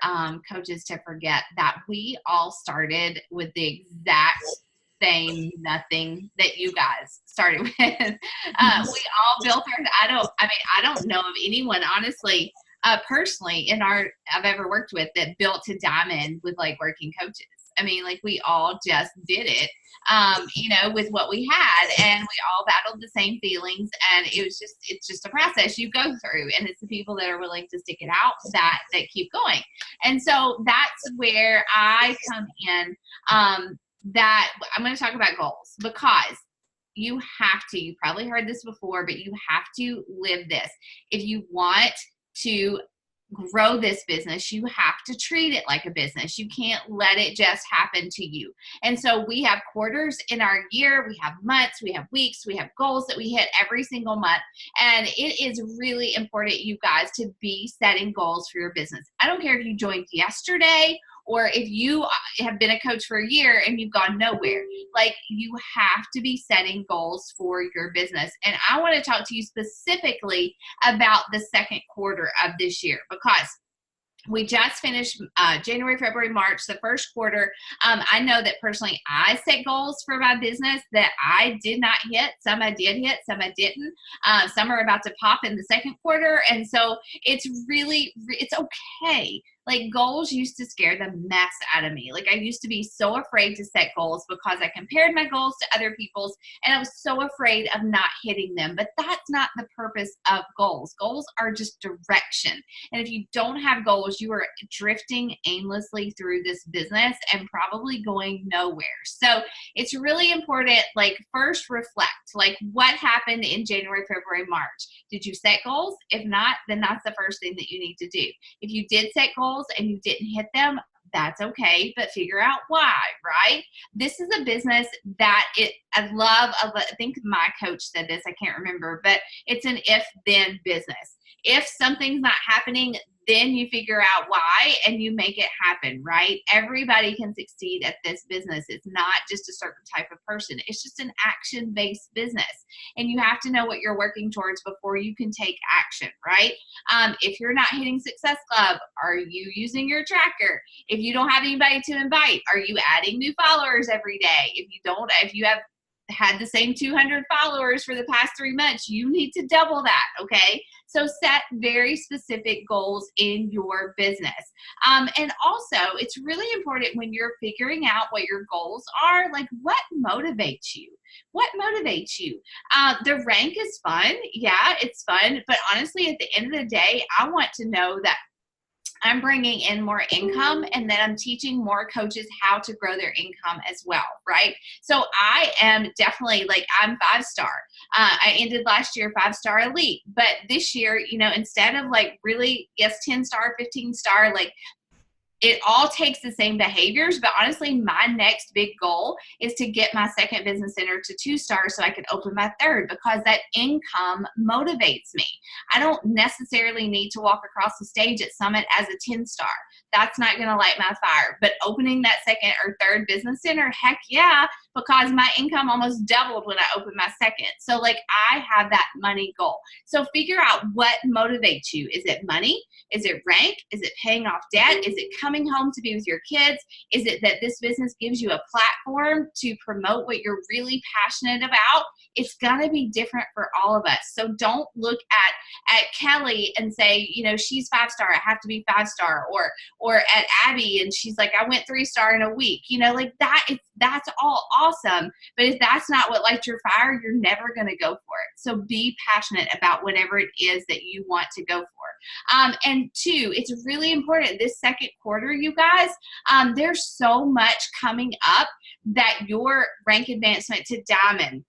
coaches to forget, that we all started with the exact same nothing that you guys started with. We all built our, I don't know of anyone, honestly, personally I've ever worked with that built to diamond with like working coaches. I mean, like we all just did it, with what we had, and we all battled the same feelings, and it's just a process you go through, and it's the people that are willing to stick it out that keep going. And so that's where I come in, that I'm going to talk about goals, because you probably heard this before, but you have to live this. If you want to grow this business, you have to treat it like a business. You can't let it just happen to you. And so we have quarters in our year, we have months, we have weeks, we have goals that we hit every single month. And it is really important, you guys, to be setting goals for your business. I don't care if you joined yesterday or if you have been a coach for a year and you've gone nowhere. Like, you have to be setting goals for your business. And I want to talk to you specifically about the second quarter of this year, because we just finished January, February, March, the first quarter. I know that personally I set goals for my business that I did not hit. Some I did hit, some I didn't. Some are about to pop in the second quarter. And so it's okay. Like, goals used to scare the mess out of me. Like, I used to be so afraid to set goals because I compared my goals to other people's, and I was so afraid of not hitting them. But that's not the purpose of goals. Goals are just direction. And if you don't have goals, you are drifting aimlessly through this business and probably going nowhere. So it's really important, like, first reflect, like, what happened in January, February, March? Did you set goals? If not, then that's the first thing that you need to do. If you did set goals and you didn't hit them, that's okay, but figure out why, right? This is a business that I think my coach said this, I can't remember, but it's an if-then business. If something's not happening, then you figure out why and you make it happen, right? Everybody can succeed at this business. It's not just a certain type of person. It's just an action-based business. And you have to know what you're working towards before you can take action, right? If you're not hitting Success Club, are you using your tracker? If you don't have anybody to invite, are you adding new followers every day? If you have had the same 200 followers for the past 3 months, you need to double that, okay? So set very specific goals in your business. And also, it's really important when you're figuring out what your goals are, like, what motivates you? What motivates you? The rank is fun. Yeah, it's fun. But honestly, at the end of the day, I want to know that I'm bringing in more income, and then I'm teaching more coaches how to grow their income as well, right? So I am definitely, like, I'm 5-star. I ended last year 5-star elite, but this year, instead of like really, yes, 10-star, 15-star, like, it all takes the same behaviors, but honestly, my next big goal is to get my second business center to 2-star so I can open my third, because that income motivates me. I don't necessarily need to walk across the stage at Summit as a 10-star. That's not going to light my fire. But opening that second or third business center, heck yeah, because my income almost doubled when I opened my second. So, like, I have that money goal. So figure out what motivates you. Is it money? Is it rank? Is it paying off debt? Is it coming home to be with your kids? Is it that this business gives you a platform to promote what you're really passionate about? It's going to be different for all of us. So don't look at Kelly and say, she's 5-star, I have to be 5-star, or at Abby and she's like, I went 3-star in a week. Like that. That's all awesome. But if that's not what lights your fire, you're never going to go for it. So be passionate about whatever it is that you want to go for. And 2, it's really important this second quarter, you guys, there's so much coming up that your rank advancement to diamond,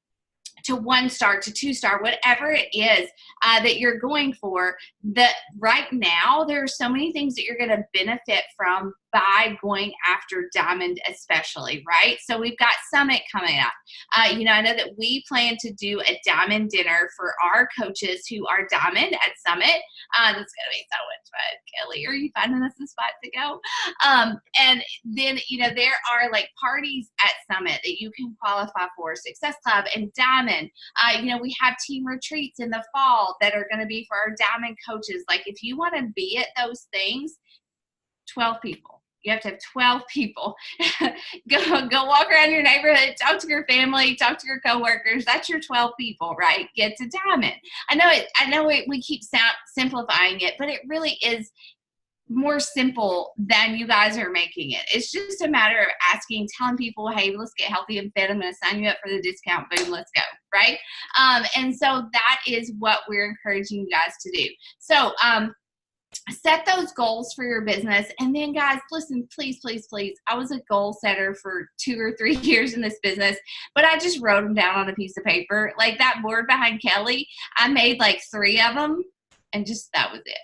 to 1-star, to 2-star, whatever it is that you're going for, that right now there are so many things that you're going to benefit from by going after Diamond especially, right? So we've got Summit coming up. I know that we plan to do a Diamond dinner for our coaches who are Diamond at Summit. That's going to be so much fun. Kelly, are you finding us a spot to go? And then, there are like parties at Summit that you can qualify for, Success Club and Diamond. We have team retreats in the fall that are going to be for our Diamond coaches. Like if you want to be at those things, 12 people. You have to have 12 people. go walk around your neighborhood, talk to your family, talk to your coworkers. That's your 12 people, right? Get to Diamond. I know we keep simplifying it, but it really is more simple than you guys are making it. It's just a matter of telling people, hey, let's get healthy and fit. I'm going to sign you up for the discount. Boom, let's go, right? And so that is what we're encouraging you guys to do. So, set those goals for your business. And then guys, listen, please, please, please. I was a goal setter for 2 or 3 years in this business, but I just wrote them down on a piece of paper. Like that board behind Kelly, I made like 3 of them and just, that was it.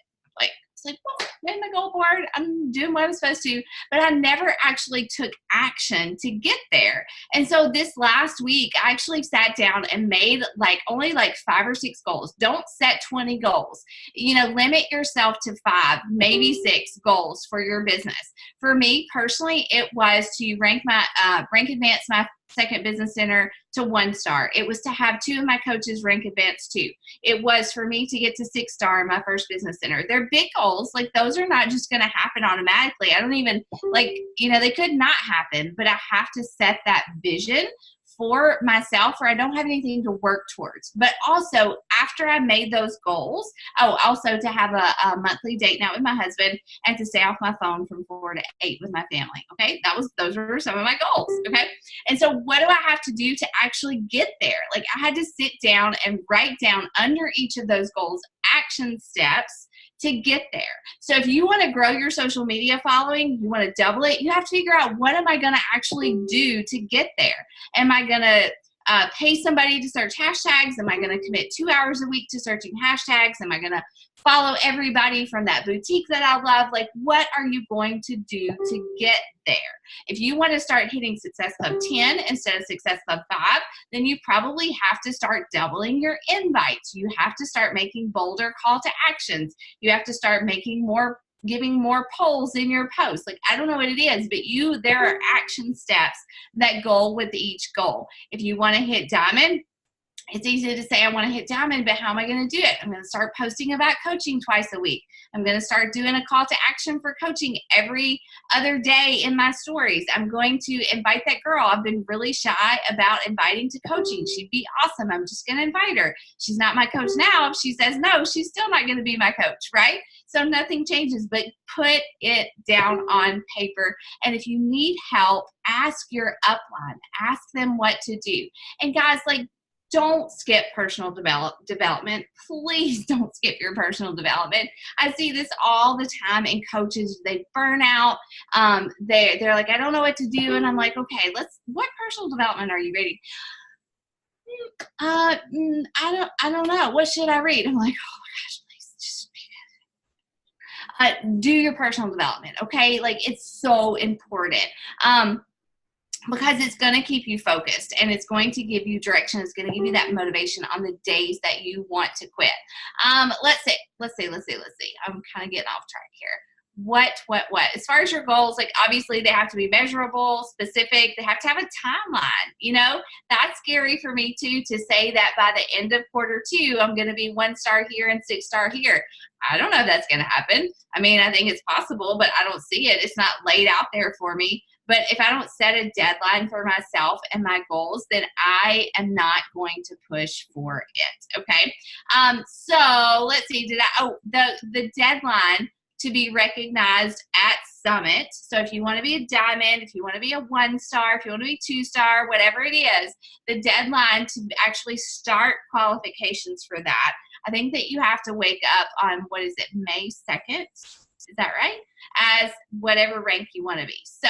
It's like, well, made my goal board. I'm doing what I'm supposed to, but I never actually took action to get there. And so this last week, I actually sat down and made only 5 or 6 goals. Don't set 20 goals. Limit yourself to 5, maybe 6 goals for your business. For me personally, it was to rank advance my second business center to 1-star. It was to have 2 of my coaches rank advanced too. It was for me to get to 6-star in my first business center. They're big goals. Like those are not just going to happen automatically. I don't even they could not happen, but I have to set that vision for myself or I don't have anything to work towards. But also after I made those goals, also to have a monthly date night with my husband and to stay off my phone from 4 to 8 with my family. Okay. Those were some of my goals. Okay. And so what do I have to do to actually get there? Like I had to sit down and write down under each of those goals, action steps to get there. So if you want to grow your social media following, you want to double it, you have to figure out what am I going to actually do to get there? Am I going to pay somebody to search hashtags? Am I going to commit 2 hours a week to searching hashtags? Am I going to follow everybody from that boutique that I love? Like, what are you going to do to get there? If you want to start hitting Success Club 10 instead of Success Club 5, then you probably have to start doubling your invites. You have to start making bolder call to actions. You have to start giving more polls in your posts. Like, I don't know what it is, but there are action steps that go with each goal. If you want to hit Diamond, it's easy to say I want to hit Diamond, but how am I going to do it? I'm going to start posting about coaching twice a week. I'm going to start doing a call to action for coaching every other day in my stories. I'm going to invite that girl. I've been really shy about inviting to coaching. She'd be awesome. I'm just going to invite her. She's not my coach now. If she says no, she's still not going to be my coach, right? So nothing changes, but put it down on paper. And if you need help, ask your upline. Ask them what to do. And guys, don't skip personal development. Please don't skip your personal development. I see this all the time in coaches. They burn out. They're like, I don't know what to do. And I'm like, okay, what personal development are you reading? I don't know. What should I read? I'm like, oh my gosh, please just do your personal development. Okay. It's so important. Because it's going to keep you focused and it's going to give you direction. It's going to give you that motivation on the days that you want to quit. Let's see. I'm kind of getting off track here. What? As far as your goals, obviously they have to be measurable, specific. They have to have a timeline. That's scary for me too, to say that by the end of Q2, I'm going to be 1-star here and 6-star here. I don't know if that's going to happen. I mean, I think it's possible, but I don't see it. It's not laid out there for me. But if I don't set a deadline for myself and my goals, then I am not going to push for it. Okay. So let's see. The deadline to be recognized at Summit. So if you want to be a Diamond, if you want to be a 1-star, if you want to be 2-star, whatever it is, the deadline to actually start qualifications for that, I think that you have to wake up on, May 2nd? Is that right? As whatever rank you want to be. So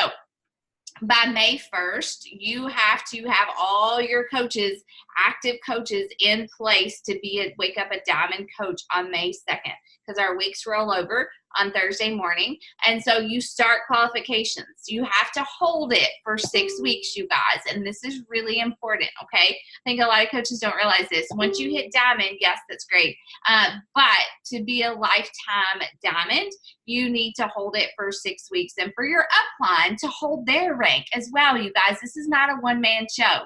by May 1st, you have to have all your coaches, active coaches in place to wake up a diamond coach on May 2nd, because our weeks roll over on Thursday morning. And so you start qualifications. You have to hold it for 6 weeks, you guys. And this is really important, okay? I think a lot of coaches don't realize this. Once you hit diamond, yes, that's great. But to be a lifetime diamond, you need to hold it for 6 weeks. And for your upline to hold their rank as well, you guys. This is not a one-man show.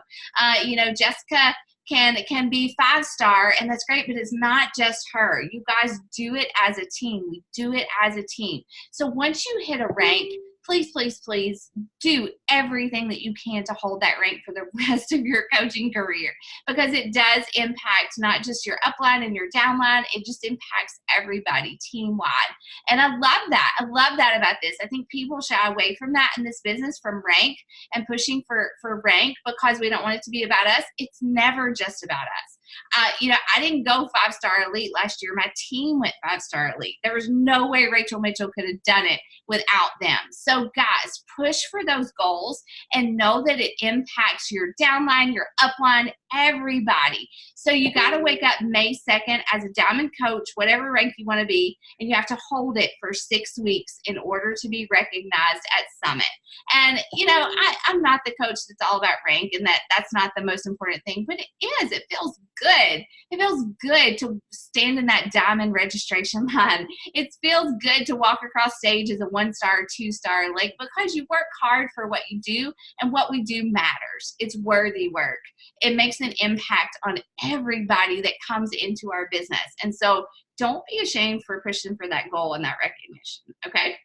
Jessica can be 5-star, and that's great, but it's not just her. You guys do it as a team. We do it as a team. So once you hit a rank, please, please, please do everything that you can to hold that rank for the rest of your coaching career, because it does impact not just your upline and your downline. It just impacts everybody team-wide. And I love that. I love that about this. I think people shy away from that in this business, from rank and pushing for rank, because we don't want it to be about us. It's never just about us. I didn't go 5-star elite last year. My team went 5-star elite. There was no way Rachel Mitchell could have done it without them. So guys, push for those goals and know that it impacts your downline, your upline, everybody. So you got to wake up May 2nd as a diamond coach, whatever rank you want to be, and you have to hold it for 6 weeks in order to be recognized at Summit. And, I'm not the coach that's all about rank, and that's not the most important thing, but it is. It feels good. It feels good to stand in that diamond registration line. It feels good to walk across stage as a 1-star or 2-star, because you work hard for what you do, and what we do matters. It's worthy work. It makes an impact on everybody that comes into our business. And so don't be ashamed for pushing for that goal and that recognition. Okay.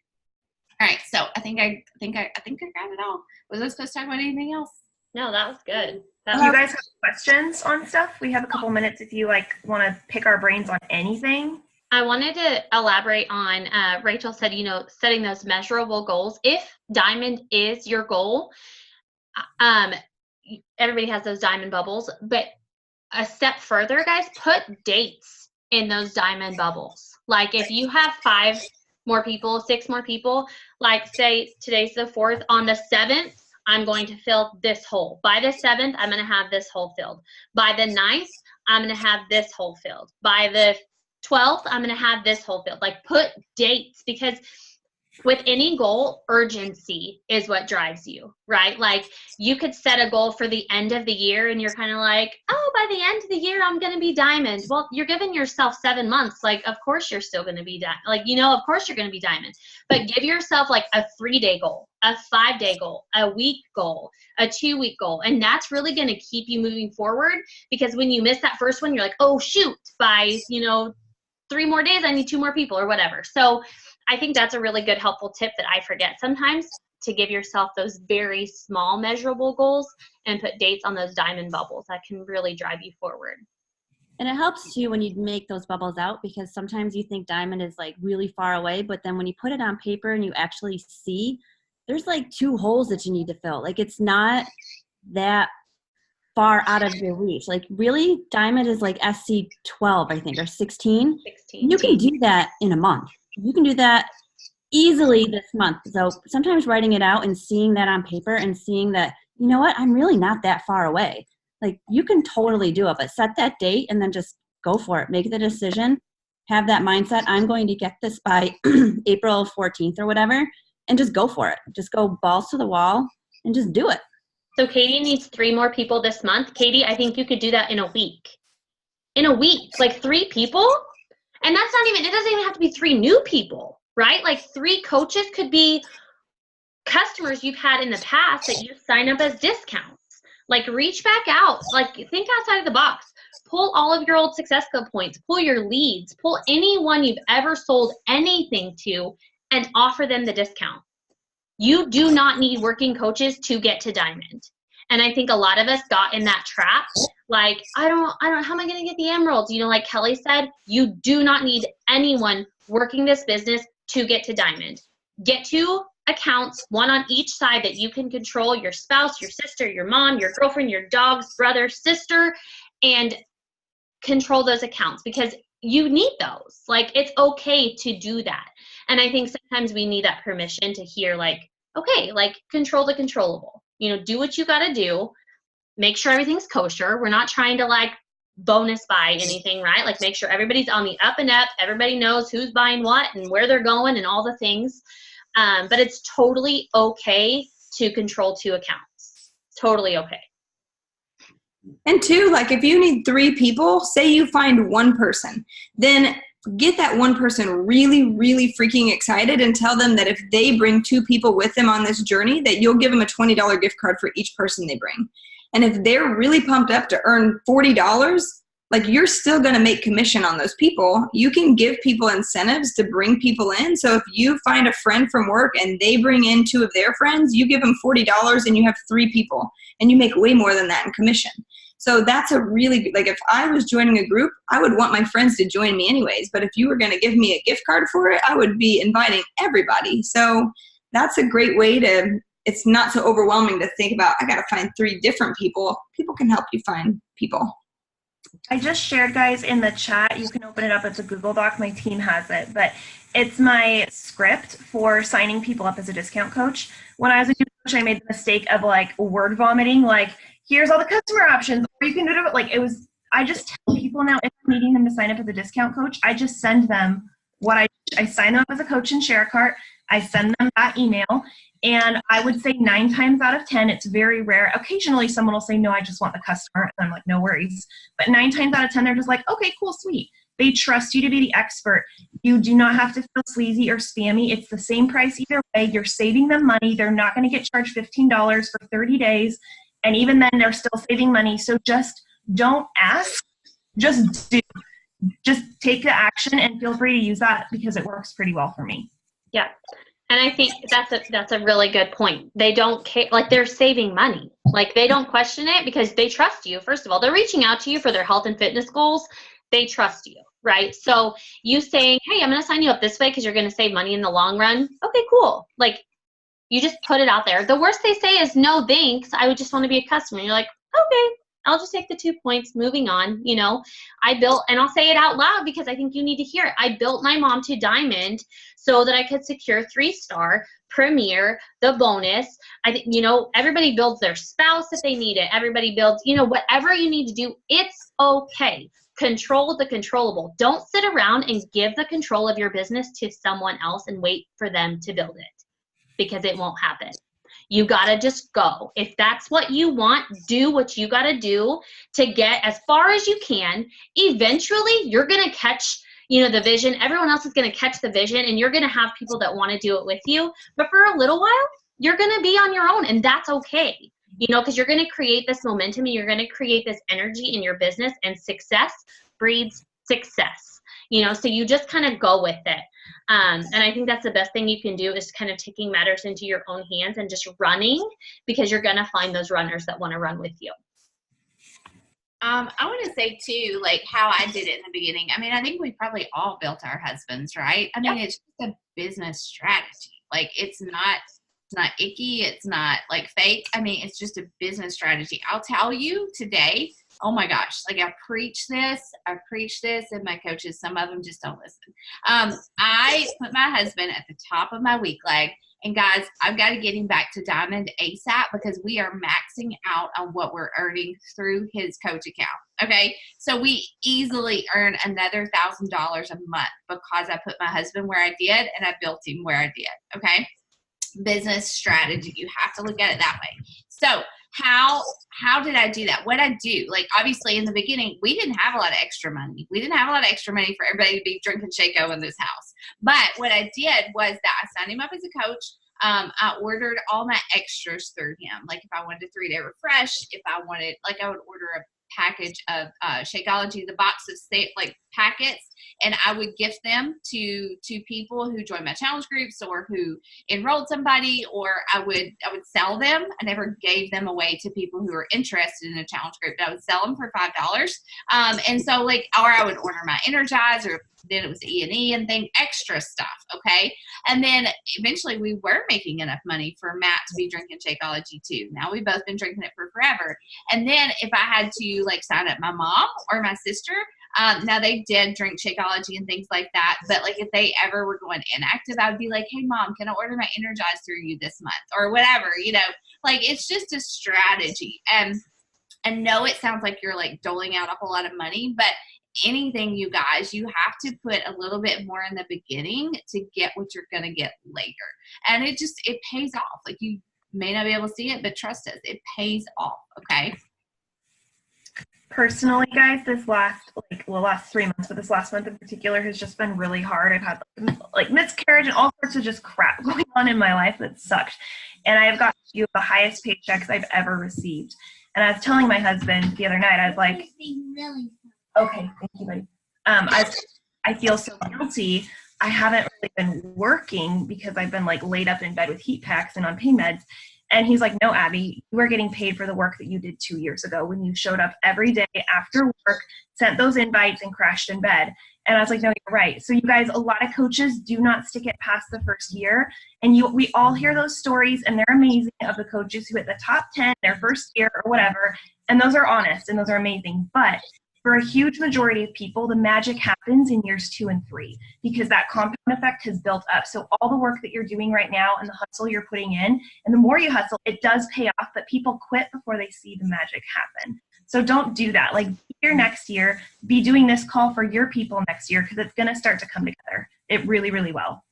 All right. So I think I got it all. Was I supposed to talk about anything else? No, that was good. Do you guys have questions on stuff? We have a couple minutes if you want to pick our brains on anything. I wanted to elaborate on, Rachel said, setting those measurable goals. If diamond is your goal, everybody has those diamond bubbles, but a step further, guys, put dates in those diamond bubbles. Like if you have 5 more people, 6 more people, like say today's the 4th, on the 7th, I'm going to fill this hole. By the 7th, I'm going to have this hole filled. By the 9th, I'm going to have this hole filled. By the 12th, I'm going to have this hole filled. Like put dates, because with any goal, urgency is what drives you, right? Like you could set a goal for the end of the year and you're kind of like, oh, by the end of the year, I'm going to be diamond. Well, you're giving yourself 7 months. Like, of course you're still going to be diamond. Of course you're going to be diamond, but give yourself like a 3-day goal, a 5-day goal, a week goal, a 2-week goal. And that's really going to keep you moving forward, because when you miss that first one, you're like, oh shoot, by, 3 more days, I need 2 more people or whatever. So I think that's a really good, helpful tip that I forget sometimes, to give yourself those very small measurable goals and put dates on those diamond bubbles. That can really drive you forward. And it helps too when you make those bubbles out, because sometimes you think diamond is like really far away, but then when you put it on paper and you actually see, there's like 2 holes that you need to fill. Like it's not that far out of your reach. Like really, diamond is like SC 12, I think, or 16. 16. You can do that in a month. You can do that easily this month. So sometimes writing it out and seeing that on paper and seeing that, you know what, I'm really not that far away. Like you can totally do it, but set that date and then just go for it. Make the decision, have that mindset. I'm going to get this by April 14th or whatever, and just go for it. Just go balls to the wall and just do it. So Katie needs 3 more people this month. Katie, I think you could do that in a week. In a week, like 3 people. And that's not even, it doesn't even have to be 3 new people, right? Like 3 coaches could be customers you've had in the past that you sign up as discounts. Like reach back out, like think outside of the box. Pull all of your old Success Club points, pull your leads, pull anyone you've ever sold anything to and offer them the discount. You do not need working coaches to get to diamond. And I think a lot of us got in that trap. Like, I don't, how am I going to get the emeralds? Like Kelly said, you do not need anyone working this business to get to diamond. Get 2 accounts, 1 on each side that you can control: your spouse, your sister, your mom, your girlfriend, your dog's brother, sister, and control those accounts, because you need those. Like, it's okay to do that. And I think sometimes we need that permission to hear like, okay, like control the controllable. You know, do what you got to do. Make sure everything's kosher. We're not trying to like bonus buy anything, right? Like make sure everybody's on the up and up. Everybody knows who's buying what and where they're going and all the things. But it's totally okay to control 2 accounts. Totally okay. And 2, like if you need 3 people, say you find 1 person, then get that 1 person really, really freaking excited and tell them that if they bring 2 people with them on this journey, that you'll give them a $20 gift card for each person they bring. And if they're really pumped up to earn $40, like you're still going to make commission on those people. You can give people incentives to bring people in. So if you find a friend from work and they bring in 2 of their friends, you give them $40 and you have 3 people and you make way more than that in commission. So that's a really, like if I was joining a group, I would want my friends to join me anyways. But if you were going to give me a gift card for it, I would be inviting everybody. So that's a great way to, it's not so overwhelming to think about, I got to find 3 different people. People can help you find people. I just shared, guys, in the chat. You can open it up. It's a Google Doc. My team has it. But it's my script for signing people up as a discount coach. When I was a new coach, I made the mistake of like word vomiting, like, here's all the customer options, or you can do it. Like it was, I just tell people now, if I'm needing them to sign up as a discount coach, I just send them what I sign them up as a coach in ShareCart. I send them that email. And I would say 9 times out of 10, it's very rare. Occasionally someone will say, no, I just want the customer. And I'm like, no worries. But 9 times out of 10, they're just like, okay, cool, sweet. They trust you to be the expert. You do not have to feel sleazy or spammy. It's the same price either way. You're saving them money. They're not going to get charged $15 for 30 days. And even then, they're still saving money. So just don't ask. Just do. Just take the action and feel free to use that because it works pretty well for me. Yeah. And I think that's a really good point. They don't care, like they're saving money. Like they don't question it because they trust you. First of all, they're reaching out to you for their health and fitness goals. They trust you, right? So you saying, hey, I'm going to sign you up this way because you're going to save money in the long run. Okay, cool. Like you just put it out there. The worst they say is no thanks. I would just want to be a customer. And you're like, okay, I'll just take the 2 points, moving on. You know, I built, and I'll say it out loud because I think you need to hear it. I built my mom to diamond so that I could secure 3-star, premier, the bonus. I think, you know, everybody builds their spouse if they need it. Everybody builds, you know, whatever you need to do, it's okay. Control the controllable. Don't sit around and give the control of your business to someone else and wait for them to build it because it won't happen. You got to just go. If that's what you want, do what you got to do to get as far as you can. Eventually, you're going to catch, you know, the vision. Everyone else is going to catch the vision, and you're going to have people that want to do it with you. But for a little while, you're going to be on your own, and that's okay. You know, because you're going to create this momentum, and you're going to create this energy in your business, and success breeds success. You know, so you just kind of go with it. And I think that's the best thing you can do is kind of taking matters into your own hands and just running, because you're going to find those runners that want to run with you. I want to say too, like how I did it in the beginning. I mean, I think we probably all built our husbands, right? I mean, it's just a business strategy. Like it's not icky. It's not like fake. I mean, it's just a business strategy. I'll tell you today, oh my gosh, like I preach this, and my coaches, some of them just don't listen. I put my husband at the top of my weak leg, and guys, I've got to get him back to Diamond ASAP because we are maxing out on what we're earning through his coach account. Okay, so we easily earn another $1,000 a month because I put my husband where I did and I built him where I did. Okay, business strategy. You have to look at it that way. So how did I do that? What I do, like obviously in the beginning, we didn't have a lot of extra money. We didn't have a lot of extra money for everybody to be drinking Shaco in this house. But what I did was that I signed him up as a coach. I ordered all my extras through him. Like if I wanted a 3-day refresh, if I wanted, like I would order a package of Shakeology, the box of like packets, and I would gift them to people who joined my challenge groups or who enrolled somebody, or I would sell them. I never gave them away to people who were interested in a challenge group, but I would sell them for $5. And so like, or I would order my Energizer, then it was E&E and thing, extra stuff. Okay. And then eventually we were making enough money for Matt to be drinking Shakeology too. Now we've both been drinking it for forever. And then if I had to like sign up my mom or my sister, Now they did drink Shakeology and things like that, but like if they ever were going inactive, I would be like, hey mom, can I order my Energize through you this month or whatever, you know, like it's just a strategy. And no, it sounds like you're like doling out a whole lot of money, but anything, you guys, you have to put a little bit more in the beginning to get what you're going to get later. And it pays off. Like you may not be able to see it, but trust us, it pays off. Okay. Personally, guys, this last 3 months, but this last month in particular has just been really hard. I've had like miscarriage and all sorts of just crap going on in my life that sucked. And I've got a few of the highest paychecks I've ever received. And I was telling my husband the other night, I was like, okay, thank you, buddy. I feel so guilty. I haven't really been working because I've been like laid up in bed with heat packs and on pain meds. And he's like, no, Abby, you are getting paid for the work that you did 2 years ago when you showed up every day after work, sent those invites, and crashed in bed. And I was like, no, you're right. So you guys, a lot of coaches do not stick it past the first year. And we all hear those stories, and they're amazing, of the coaches who hit the top 10 their first year or whatever. And those are honest and those are amazing. But for a huge majority of people, the magic happens in years 2 and 3 because that compound effect has built up. So all the work that you're doing right now and the hustle you're putting in, and the more you hustle, it does pay off, but people quit before they see the magic happen. So don't do that. Like, be here next year, be doing this call for your people next year because it's going to start to come together. It really, really will.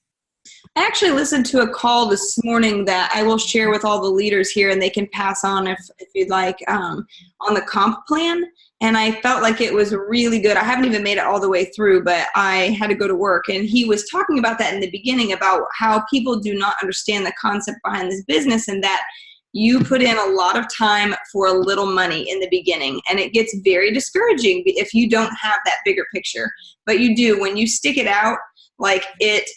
I actually listened to a call this morning that I will share with all the leaders here, and they can pass on if you'd like, on the comp plan. And I felt like it was really good. I haven't even made it all the way through, but I had to go to work. And he was talking about that in the beginning, about how people do not understand the concept behind this business, and that you put in a lot of time for a little money in the beginning. And it gets very discouraging if you don't have that bigger picture. But you do. When you stick it out, like it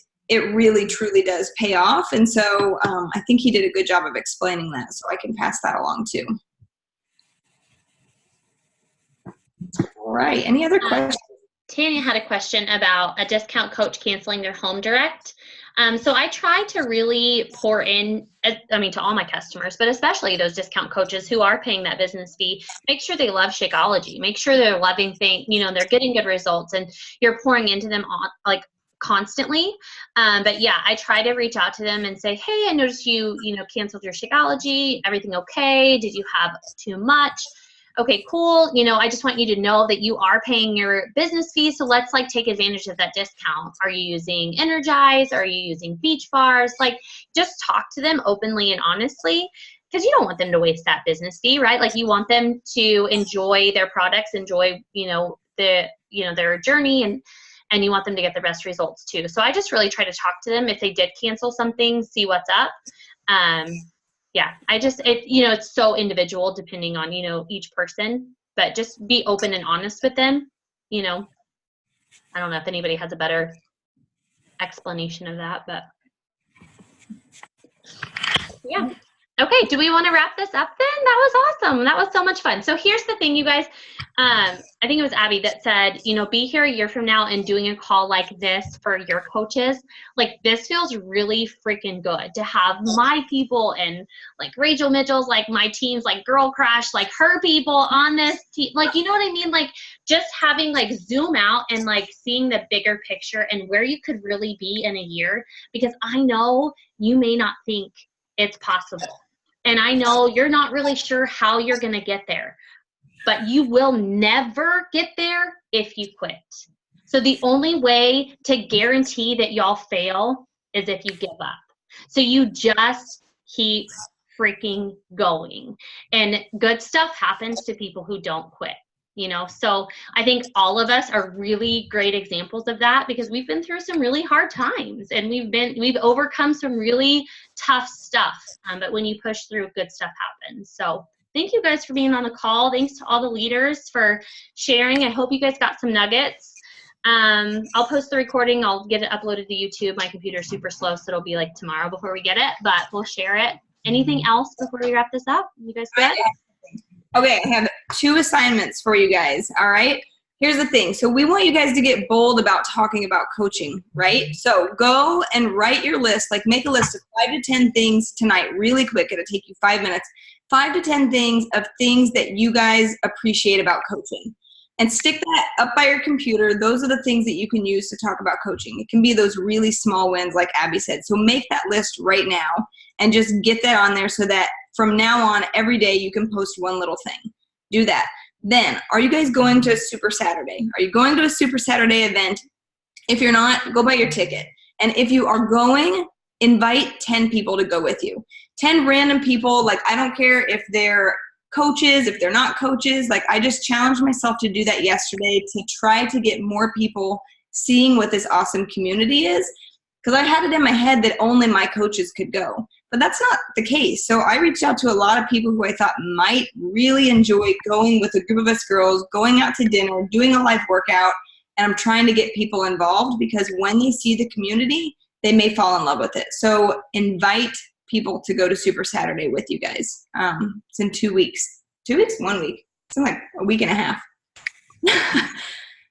really, truly does pay off. And so I think he did a good job of explaining that, so I can pass that along too. All right. Any other questions? Tanya had a question about a discount coach canceling their home direct. So I try to really pour in, to all my customers, but especially those discount coaches who are paying that business fee, make sure they love Shakeology. Make sure they're loving things, they're getting good results, and you're pouring into them on constantly. But yeah, I try to reach out to them and say, hey, I noticed you canceled your Shakeology. Everything okay? Did you have too much? Okay, cool. I just want you to know that you are paying your business fee. So let's take advantage of that discount. Are you using Energize? Are you using Beach Bars? Just talk to them openly and honestly, because you don't want them to waste that business fee, right? You want them to enjoy their products, enjoy, their journey, and you want them to get the best results too. So I just really try to talk to them if they did cancel something, see what's up. Yeah, it's so individual depending on, each person, but just be open and honest with them. I don't know if anybody has a better explanation of that, but yeah. Okay, do we want to wrap this up then? That was awesome. That was so much fun. So here's the thing, you guys. I think it was Abby that said, be here a year from now and doing a call like this for your coaches. This feels really freaking good to have my people and Rachel Mitchell's, my teams, Girl Crush, her people on this team. You know what I mean? Just having zoom out and seeing the bigger picture and where you could really be in a year, because I know you may not think it's possible. And I know you're not really sure how you're going to get there, but you will never get there if you quit. So the only way to guarantee that y'all fail is if you give up. So you just keep freaking going. And good stuff happens to people who don't quit. So I think all of us are really great examples of that, because we've been through some really hard times and we've overcome some really tough stuff. But when you push through, good stuff happens. So thank you guys for being on the call. Thanks to all the leaders for sharing. I hope you guys got some nuggets. I'll post the recording. I'll get it uploaded to YouTube. My computer's super slow, so it'll be tomorrow before we get it, but we'll share it. Anything else before we wrap this up? You guys good? Okay, I have 2 assignments for you guys, all right? Here's the thing. So we want you guys to get bold about talking about coaching, right? So go and write your list, make a list of 5 to 10 things tonight, really quick. It'll take you 5 minutes. 5 to 10 things of things that you guys appreciate about coaching. and stick that up by your computer. Those are the things that you can use to talk about coaching. It can be those really small wins like Abby said. So make that list right now and just get that on there so that from now on, every day you can post one little thing. Do that. Then, are you guys going to a Super Saturday? Are you going to a Super Saturday event? If you're not, go buy your ticket. And if you are going, invite 10 people to go with you. 10 random people. Like, I don't care if they're coaches, if they're not coaches. Like, I just challenged myself to do that yesterday to try to get more people seeing what this awesome community is. Because I had it in my head that only my coaches could go. But that's not the case. So I reached out to a lot of people who I thought might really enjoy going with a group of us girls, going out to dinner, doing a live workout. And I'm trying to get people involved because when they see the community, they may fall in love with it. So invite people to go to Super Saturday with you guys. It's in 2 weeks. 2 weeks? 1 week. It's in like a week and a half.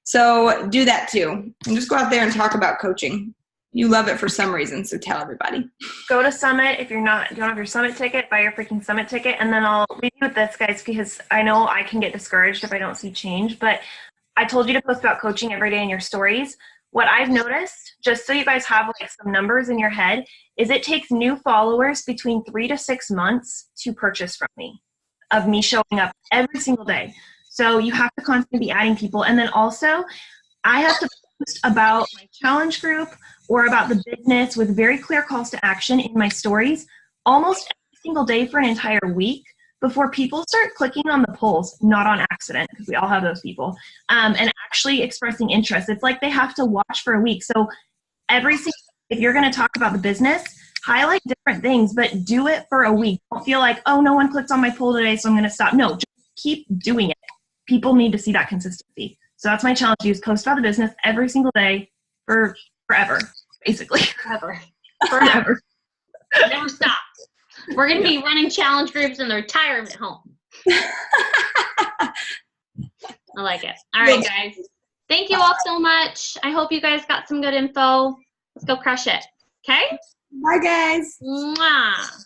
So do that too. And just go out there and talk about coaching. You love it for some reason, so tell everybody. Go to Summit. If you don't have your Summit ticket, buy your freaking Summit ticket. And then I'll leave you with this, guys, because I know I can get discouraged if I don't see change. But I told you to post about coaching every day in your stories. What I've noticed, just so you guys have like some numbers in your head, is it takes new followers between 3 to 6 months to purchase from me, of me showing up every single day. So you have to constantly be adding people. And then also, I have to post about my challenge group or about the business with very clear calls to action in my stories almost every single day for an entire week before people start clicking on the polls, not on accident, because we all have those people, and actually expressing interest. It's like they have to watch for a week. So if you're going to talk about the business, highlight different things, but do it for a week. Don't feel like, oh, no one clicked on my poll today, so I'm going to stop. No, just keep doing it. People need to see that consistency. So that's my challenge to use. Post about the business every single day for forever, basically. Forever. Never stop. We're going to be running challenge groups in the retirement home. I like it. All right, guys. Thank you all so much. I hope you guys got some good info. Let's go crush it. Okay? Bye, guys. Mwah.